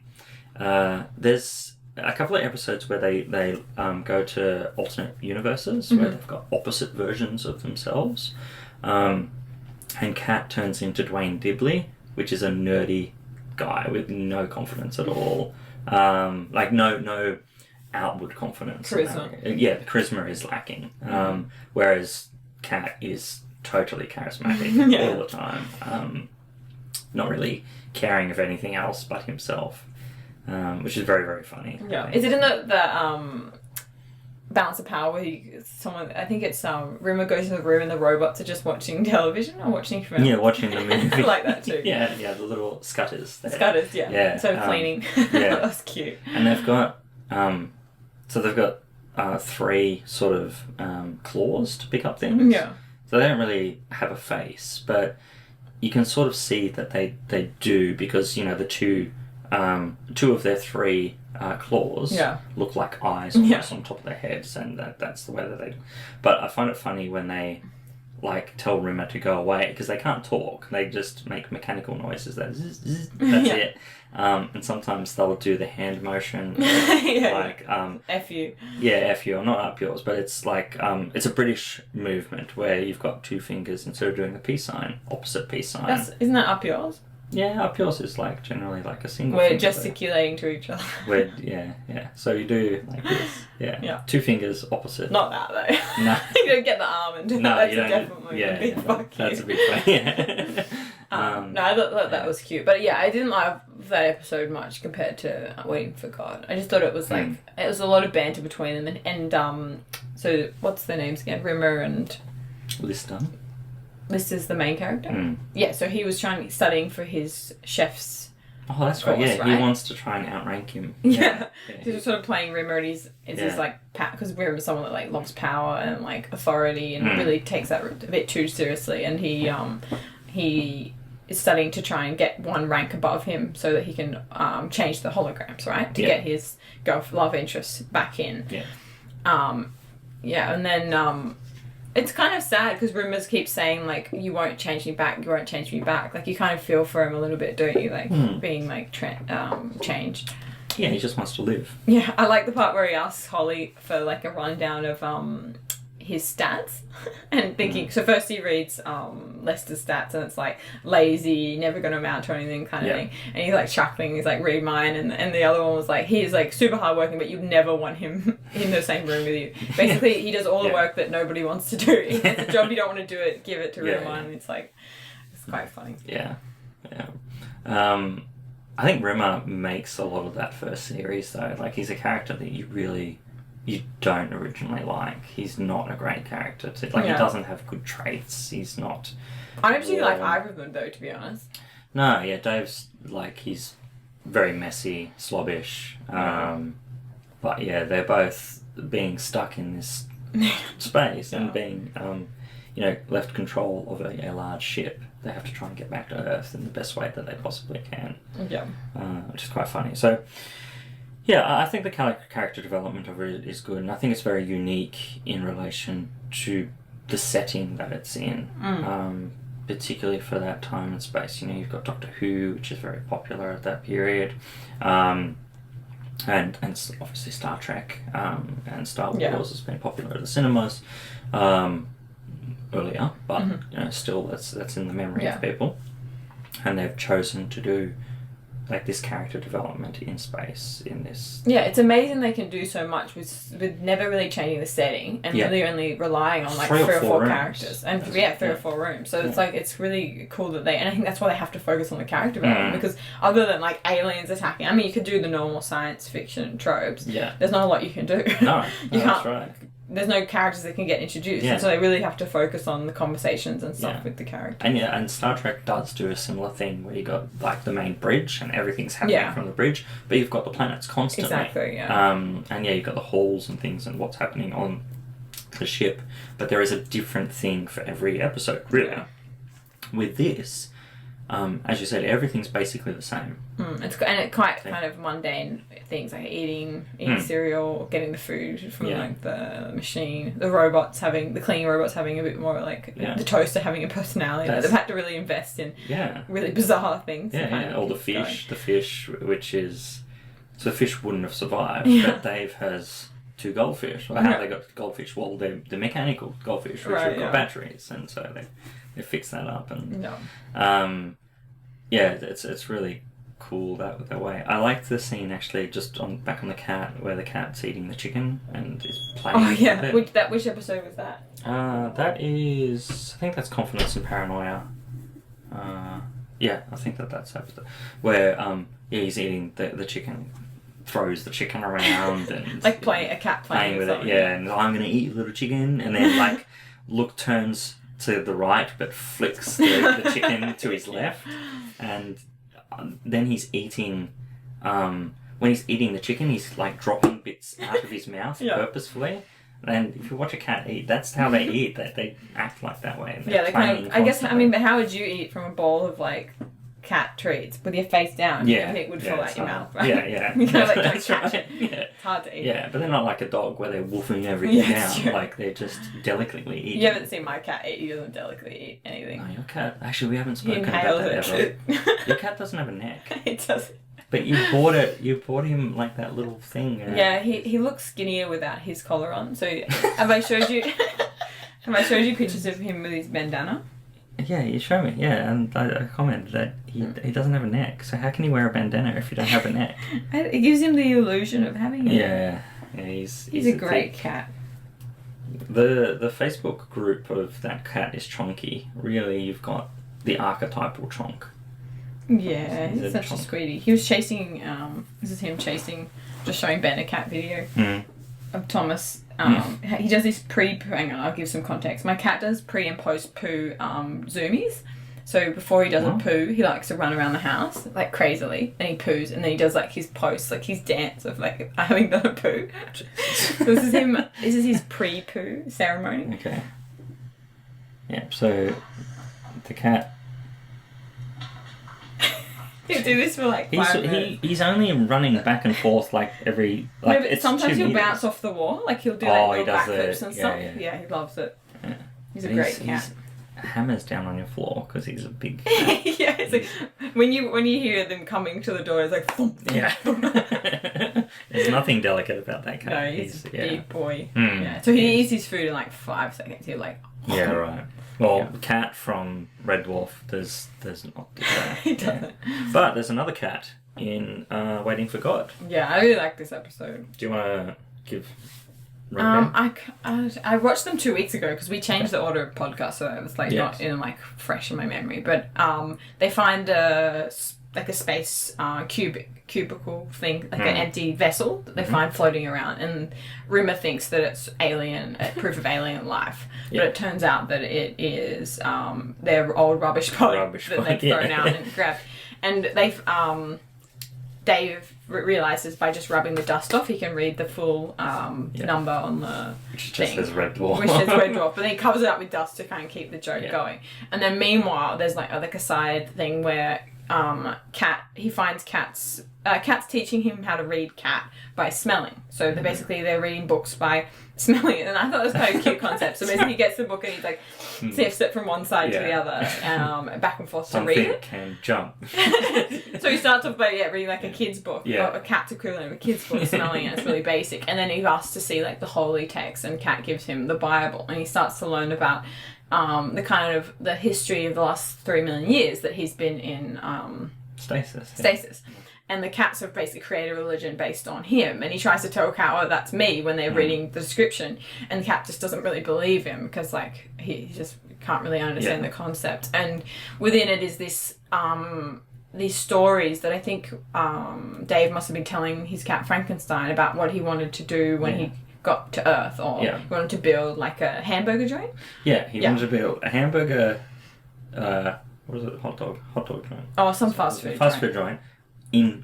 There's a couple of episodes where they go to alternate universes where they've got opposite versions of themselves. And Kat turns into Dwayne Dibley, which is a nerdy guy with no confidence at all. Like no outward confidence. Charisma. The charisma is lacking. Whereas Kat is totally charismatic all the time. Not really caring of anything else but himself. Which is very, very funny. Yeah. Is it in the Balance of Power where I think it's Rimmer goes in the room and the robots are just watching television or watching film? Yeah, watching the movie. I like that too. Yeah, the little scutters there. Scutters, yeah. So cleaning. Yeah. That was cute. And they've got three sort of claws to pick up things. Yeah. So they don't really have a face, but you can sort of see that they do, because the two of their three claws look like eyes almost on top of their heads, and that's the way that they do. But I find it funny when they like tell Rimmer to go away, because they can't talk, they just make mechanical noises. That's it. And sometimes they'll do the hand motion like F you. Yeah, F you, or not up yours, but it's like it's a British movement where you've got two fingers instead of doing the peace sign, opposite peace sign. Isn't that up yours? Yeah, up yours is like generally like a single We're finger. gesticulating to each other. Yeah. So you do like this. Yeah. Two fingers opposite. Not that though. No. You don't get the arm and do No, that. you That's don't. definitely a big fuck you. That's a big fuck. Yeah. No, I thought that was cute. But yeah, I didn't like that episode much compared to Waiting for God. I just thought it was like, it was a lot of banter between them. And so what's their names again? Rimmer and... Lister. Lister's the main character? Yeah, so he was studying for his chef's... Oh, that's right. Yeah, right? He wants to try and outrank him. Yeah. He was sort of playing Rimmer, and he's like, because Rimmer's someone that like loves power and like authority and really takes that a bit too seriously. And he is studying to try and get one rank above him so that he can change the holograms, right? To get his love interest back in. Yeah. And then it's kind of sad because Rimmer keeps saying like, you won't change me back, you won't change me back. Like you kind of feel for him a little bit, don't you? Like being like changed. Yeah, he just wants to live. Yeah, I like the part where he asks Holly for like a rundown of his stats and thinking, so first he reads Lester's stats and it's like lazy, never going to amount to anything kind of thing, and he's like chuckling, he's like, read mine, and the other one was like, he's like super hardworking but you'd never want him in the same room with you. Basically he does all the work that nobody wants to do. He has a job, you don't want to do it, give it to Rimmer. And it's like, it's quite funny. I think Rimmer makes a lot of that first series though. Like he's a character that you don't originally like. He's not a great character. He doesn't have good traits. He's not... I don't particularly like either of them though, to be honest. No, yeah, Dave's like, he's very messy, slobbish. But yeah, they're both being stuck in this space and being, left control of a large ship. They have to try and get back to Earth in the best way that they possibly can. Yeah. Which is quite funny. So... yeah, I think the character development of it is good, and I think it's very unique in relation to the setting that it's in, particularly for that time and space. You've got Doctor Who, which is very popular at that period, and obviously Star Trek and Star Wars has been popular at the cinemas earlier, but still that's in the memory of people, and they've chosen to do like this character development in space in this. Yeah, it's amazing they can do so much with never really changing the setting and really only relying on like three or four characters and three or four rooms. So it's like, it's really cool that and I think that's why they have to focus on the character development, because other than like aliens attacking, I mean, you could do the normal science fiction tropes. Yeah. There's not a lot you can do. No, you can't that's right. there's no characters that can get introduced, and so they really have to focus on the conversations and stuff with the characters. And Star Trek does do a similar thing where you got like the main bridge and everything's happening from the bridge, but you've got the planets constantly. Exactly. Yeah. And you've got the halls and things and what's happening on the ship, but there is a different thing for every episode, really. Yeah. With this, as you said, everything's basically the same. It's quite kind of mundane things like eating cereal, getting the food from like the machine, the cleaning robots having a bit more like the toaster having a personality. Like, they've had to really invest in really bizarre things. All the fish, which is so the fish wouldn't have survived, but Dave has 2 goldfish. Well, how they got goldfish? Well, they're mechanical goldfish, which have got batteries, and so they fix that up and it's really cool that way. I like the scene actually just back on the cat where the cat's eating the chicken and is playing. Oh yeah, which episode was that? That is, I think that's Confidence and Paranoia. I think that's episode where he's eating the chicken, throws the chicken around and like a cat playing with it. Yeah, and I'm gonna eat your little chicken, and then like Luke turns to the right but flicks the chicken to his left, and then he's eating when he's eating the chicken he's like dropping bits out of his mouth purposefully, and if you watch a cat eat, that's how they eat. They act like that way, and they kind of, I guess, I mean, but how would you eat from a bowl of like cat treats with your face down? Everything would fall out your mouth, right? You kind of like don't catch it. It's hard to eat. But they're not like a dog where they're wolfing everything down. True. Like they're just delicately eating. You haven't seen my cat eat. He doesn't delicately eat anything. Oh, your cat. Actually, we haven't spoken about that ever. Your cat doesn't have a neck. It doesn't. But you bought him like that little thing. Yeah, he looks skinnier without his collar on. So have I showed you pictures of him with his bandana? Yeah, you show me. Yeah, and I commented that he doesn't have a neck. So how can he wear a bandana if you don't have a neck? It gives him the illusion of having it. Yeah, he's a great cat. The Facebook group of that cat is chonky. Really, you've got the archetypal chonk. Yeah, he's such a sweetie. He was chasing. This is him chasing, just showing Ben a cat video of Thomas. He does this pre-poo. Hang on, I'll give some context. My cat does pre and post poo zoomies. So before he does a poo, he likes to run around the house like crazily, and he poos, and then he does like his posts, like his dance of like having done a poo. So this is him. This is his pre-poo ceremony. Okay. Yeah. So the cat. He'll do this for like 5 minutes. He's only running back and forth like every... Like, no, but sometimes he'll bounce off the wall. Like he'll do like little backflips and stuff. Yeah, he loves it. Yeah. He's a great cat. He hammers down on your floor because he's a big cat. Yeah, it's like when you hear them coming to the door, it's like... Thump, thump. There's nothing delicate about that cat. No, he's a big boy. Yeah. So he eats his food in like 5 seconds. He'll like... Yeah, right. Well, cat from Red Dwarf does not do that. He doesn't. But there's another cat in Waiting for God. Yeah, I really like this episode. Do you want to give... I watched them 2 weeks ago because we changed the order of podcast, so it was like not in like fresh in my memory. But they find a space cubicle thing, like an empty vessel that they find floating around, and Rimmer thinks that it's alien, proof of alien life, but it turns out that it is their old rubbish pod that they've thrown out and grabbed, and Dave realizes by just rubbing the dust off he can read the full number on the which just says Red Dwarf. Which says Red Dwarf, but then he covers it up with dust to kind of keep the joke going. And then meanwhile there's like a side thing where he finds cats teaching him how to read cat by smelling. So they're reading books by smelling it, and I thought it was kind of a cute concept. So basically he gets the book and he's like sniffs it from one side to the other, back and forth to read it. Can jump. So he starts off by reading like a kid's book, or a cat's equivalent of a kid's book, smelling it. It's really basic, and then he asks to see like the holy text, and Cat gives him the Bible, and he starts to learn about the kind of the history of the last 3 million years that he's been in stasis. And the cats have basically created a religion based on him, and he tries to tell Cat, "Oh, that's me," when they're reading the description, and the Cat just doesn't really believe him because like he just can't really understand the concept. And within it is this these stories that I think Dave must have been telling his cat Frankenstein about what he wanted to do when he got to Earth, or he wanted to build like a hamburger joint. Yeah, he wanted to build a hamburger. What is it? Hot dog joint. Oh, some fast food. Fast food joint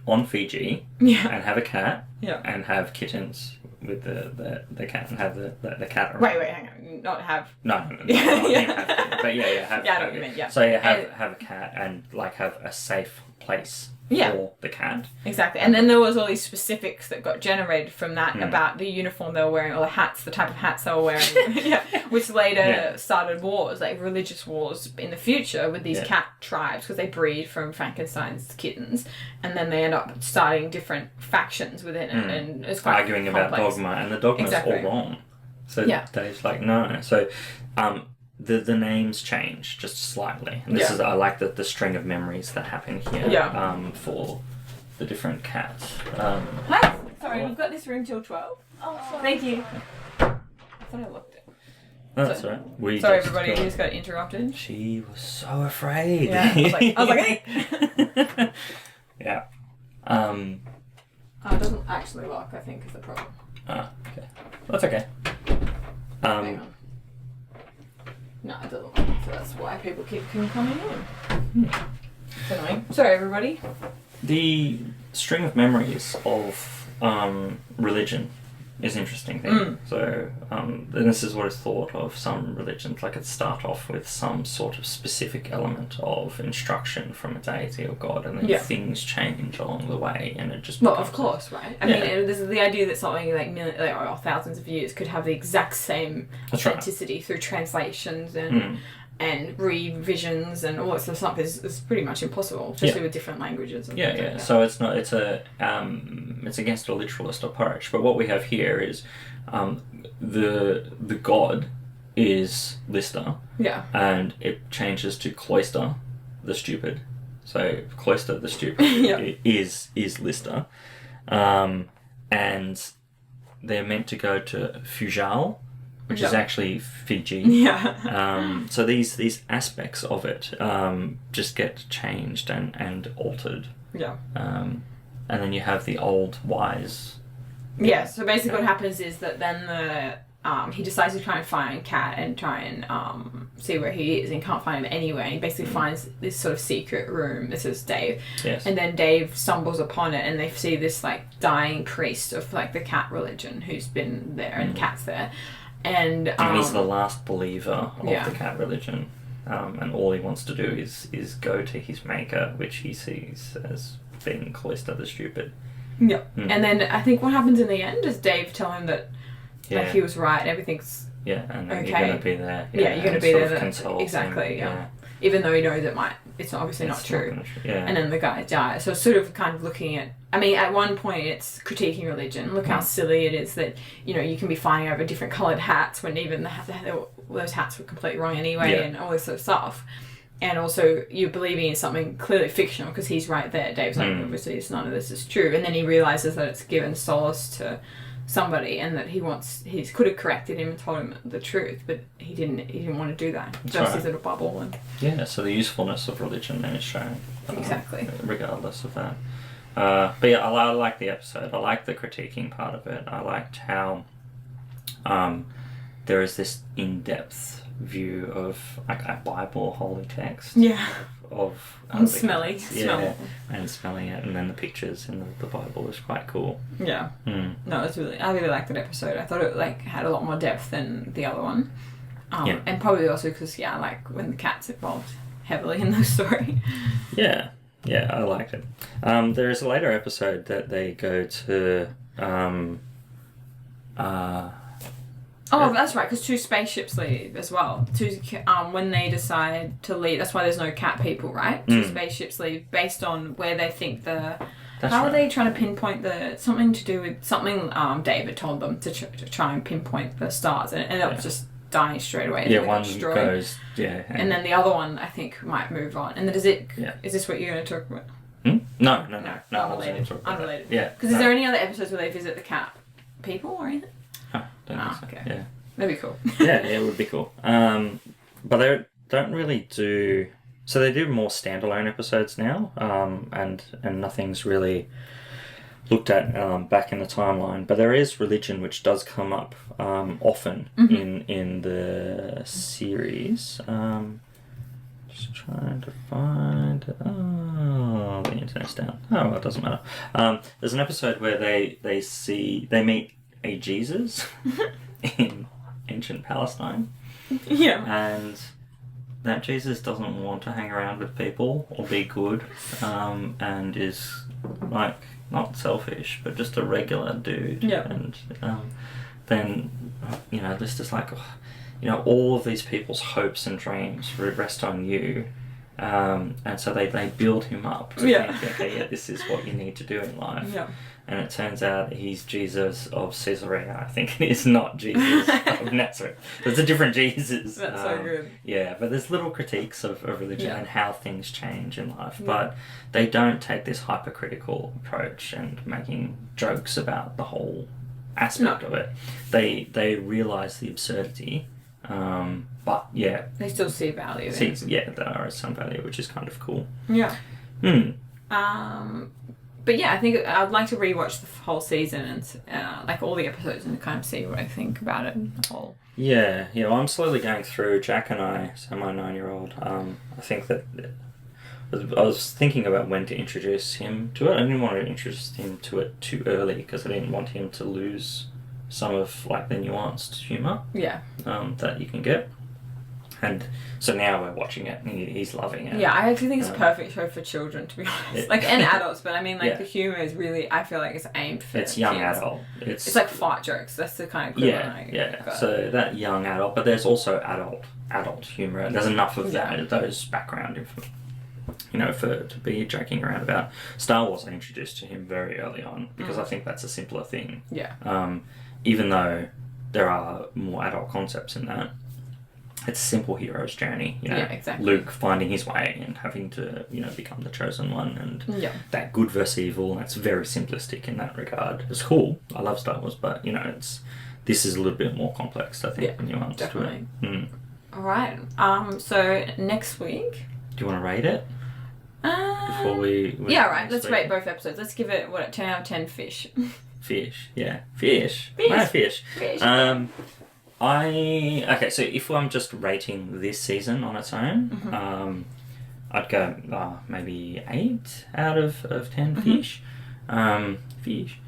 on Fiji. Yeah. And have a cat. Yeah. And have kittens with the cat, and have the cat around. Wait, hang on. Not have. No. Yeah. But yeah, have. Yeah, I know what you mean. Yeah. So have a cat and like have a safe place for the cat. Exactly. And then there was all these specifics that got generated from that about the uniform they were wearing, or the hats, the type of hats they were wearing, which later started wars, like religious wars in the future with these cat tribes, because they breed from Frankenstein's kittens, and then they end up starting different factions within it, and it's quite arguing about dogma, and the dogma's all wrong. So Dave's like, no. So the names change just slightly. And this is, I like the string of memories that happen here for the different cats. Hi! Sorry, we've got this room till 12. Oh, sorry. Thank you. I thought I locked it. No, that's all right. Sorry, everybody, who just got interrupted. She was so afraid. Yeah, I was like, hey! Yeah. It doesn't actually lock, I think, is the problem. Okay. That's okay. Hang on. No, it doesn't lock, so that's why people keep coming in. It's annoying. Sorry, everybody. The string of memories of religion is an interesting thing. So, and this is what is thought of some religions. Like, it start off with some sort of specific element of instruction from a deity or God, and then things change along the way, and it just... Well, of course, right? I mean, this is the idea that something like or thousands of years could have the exact same authenticity through translations and revisions and all that sort of stuff is pretty much impossible, especially with different languages. And things like that. So it's not. It's against a literalist approach. But what we have here is the god is Lister. Yeah. And it changes to Cloister, the stupid. So Cloister, the stupid, is Lister, and they're meant to go to Fujal, which is actually Fiji. Yeah. So these aspects of it just get changed and altered. Yeah. And then you have the old wise. Yeah. So basically, what happens is that then he decides to try and find Cat and try and see where he is, and can't find him anywhere. And he basically finds this sort of secret room. This is Dave. Yes. And then Dave stumbles upon it, and they see this like dying priest of like the cat religion who's been there, and Cat's there. And he's the last believer of the cat religion, and all he wants to do is go to his maker, which he sees as being Cloister the stupid. Yeah. And then I think what happens in the end is Dave tell him that like, he was right, everything's and then okay. you're going to be there. Yeah, you're going to be there. Exactly. Yeah. Even though you know that it's obviously not true. And then the guy dies. So it's sort of kind of looking at, I mean, at one point it's critiquing religion. Look how silly it is that, you can be fighting over different coloured hats when even those hats were completely wrong anyway, and all this sort of stuff. And also you're believing in something clearly fictional because he's right there. Dave's like, obviously none of this is true. And then he realises that it's given solace to somebody, and that he could have corrected him and told him the truth, but he didn't want to do that. Just his little bubble. And so the usefulness of religion then is shown. Exactly. Regardless of that. But yeah, I like the episode. I like the critiquing part of it. I liked how there is this in-depth view of like a Bible holy text. Yeah. Of and smelly. And smelling it, and then the pictures in the Bible is quite cool. Yeah. No, I really liked that episode. I thought it had a lot more depth than the other one. And probably also because I like when the cat's involved heavily in the story. Yeah, I liked it. There is a later episode that they go to Oh, that's right, because 2 spaceships leave as well. When they decide to leave, that's why there's no cat people, right? 2 spaceships leave based on where they think how are they trying to pinpoint something to do with something David told them to try and pinpoint the stars, and it ended up just dying straight away. Yeah, one goes, and then the other one, I think, might move on. And then is this what you're going to talk about? No. Unrelated. Yeah. Because is there any other episodes where they visit the cat people or anything? Don't think so. Okay. Yeah. That'd be cool. Yeah, it would be cool. But they don't really do... So they do more standalone episodes now, and nothing's really looked at back in the timeline, but there is religion which does come up often in the series. Just trying to find it. Oh, the internet's down. Oh, well, it doesn't matter. There's an episode where they meet a Jesus in ancient Palestine. Yeah. And that Jesus doesn't want to hang around with people or be good, and is like not selfish, but just a regular dude. Yeah. And then, there's just like, all of these people's hopes and dreams rest on you. And so they build him up to think, okay, yeah, this is what you need to do in life. Yeah. And it turns out he's Jesus of Caesarea. I think it is not Jesus of Nazareth. There's a different Jesus. That's so good. Yeah, but there's little critiques of religion and how things change in life. Yeah. But they don't take this hypercritical approach and making jokes about the whole aspect of it. They realise the absurdity. But yeah, they still see value in it. Yeah, there is some value, which is kind of cool. Yeah. But yeah, I think I'd like to rewatch the whole season and like all the episodes and kind of see what I think about it the whole. Yeah, well, I'm slowly going through. Jack and I, so my 9-year-old, I think that I was thinking about when to introduce him to it. I didn't want to introduce him to it too early because I didn't want him to lose some of like the nuanced humour that you can get. And so now we're watching it and he's loving it. Yeah, I actually think it's a perfect show for children, to be honest. Like, and adults, but I mean, like, the humour is really, I feel like it's aimed for It's young kids. adult. It's like fart jokes. That's the kind of equivalent. So that young adult, but there's also adult humour. There's enough of those background info, to be joking around about. Star Wars I introduced to him very early on because I think that's a simpler thing. Yeah. Even though there are more adult concepts in that. It's a simple hero's journey, exactly. Luke finding his way and having to, become the chosen one, and that good versus evil. That's very simplistic in that regard. It's cool. I love Star Wars, but this is a little bit more complex. I think, nuanced definitely. to it. All right. So next week. Do you want to rate it? Before we Let's rate both episodes. Let's give it 10 out of 10 fish. Fish, yeah, fish. No, fish. So if I'm just rating this season on its own, I'd go maybe 8 out of 10 fish. Fish.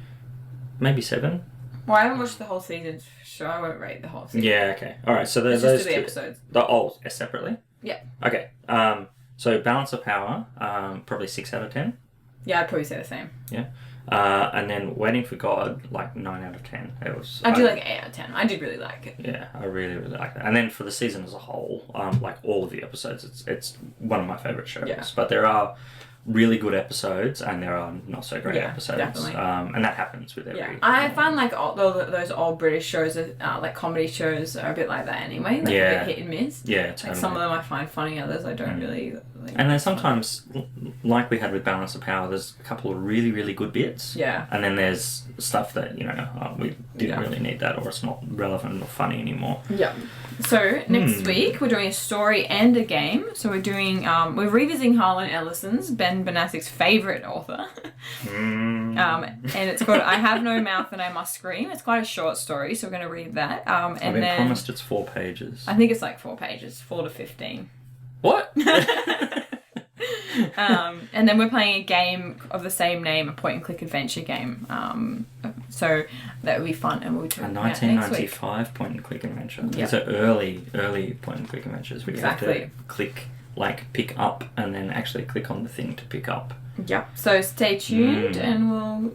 Maybe 7. Well, I haven't watched the whole season, so I won't rate the whole season. Yeah, okay. Alright, so there's those two. The episodes. Separately? Yeah. Okay. So Balance of Power, probably 6 out of 10. Yeah, I'd probably say the same. Yeah. And then Waiting for God, like 9 out of 10. I do like 8 out of 10. I did really like it. Yeah, I really, really like it. And then for the season as a whole, like all of the episodes, it's one of my favourite shows. Yeah. But there are really good episodes and there are not so great episodes. Definitely. And that happens with every... Yeah, I find like those old British shows, like comedy shows, are a bit like that anyway. Like a bit hit and miss. Yeah, totally. Like some of them I find funny, others I don't really... And then sometimes, like we had with Balance of Power, there's a couple of really, really good bits. Yeah. And then there's stuff that, we didn't really need that, or it's not relevant or funny anymore. Yeah. So, next week, we're doing a story and a game. So we're doing, we're revisiting Harlan Ellison's, Ben Banasik's favourite author. And it's called I Have No Mouth and I Must Scream. It's quite a short story, so we're going to read that. I've been promised it's 4 pages. I think it's like 4 pages, 4 to 15. What? And then we're playing a game of the same name, a point-and-click adventure game. So that would be fun, and we'll do a it 1995 point-and-click adventure. Yep. These are early point-and-click adventures. We have to click, pick up, and then actually click on the thing to pick up. Yep. So stay tuned, and we'll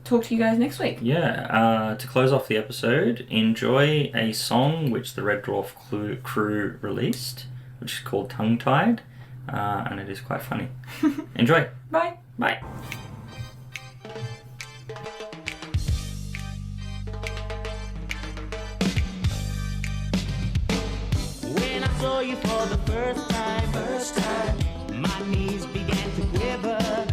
talk to you guys next week. Yeah. To close off the episode, enjoy a song which the Red Dwarf crew released, which is called Tongue Tied, and it is quite funny. Enjoy. Bye. Bye. When I saw you for the first time, my knees began to quiver.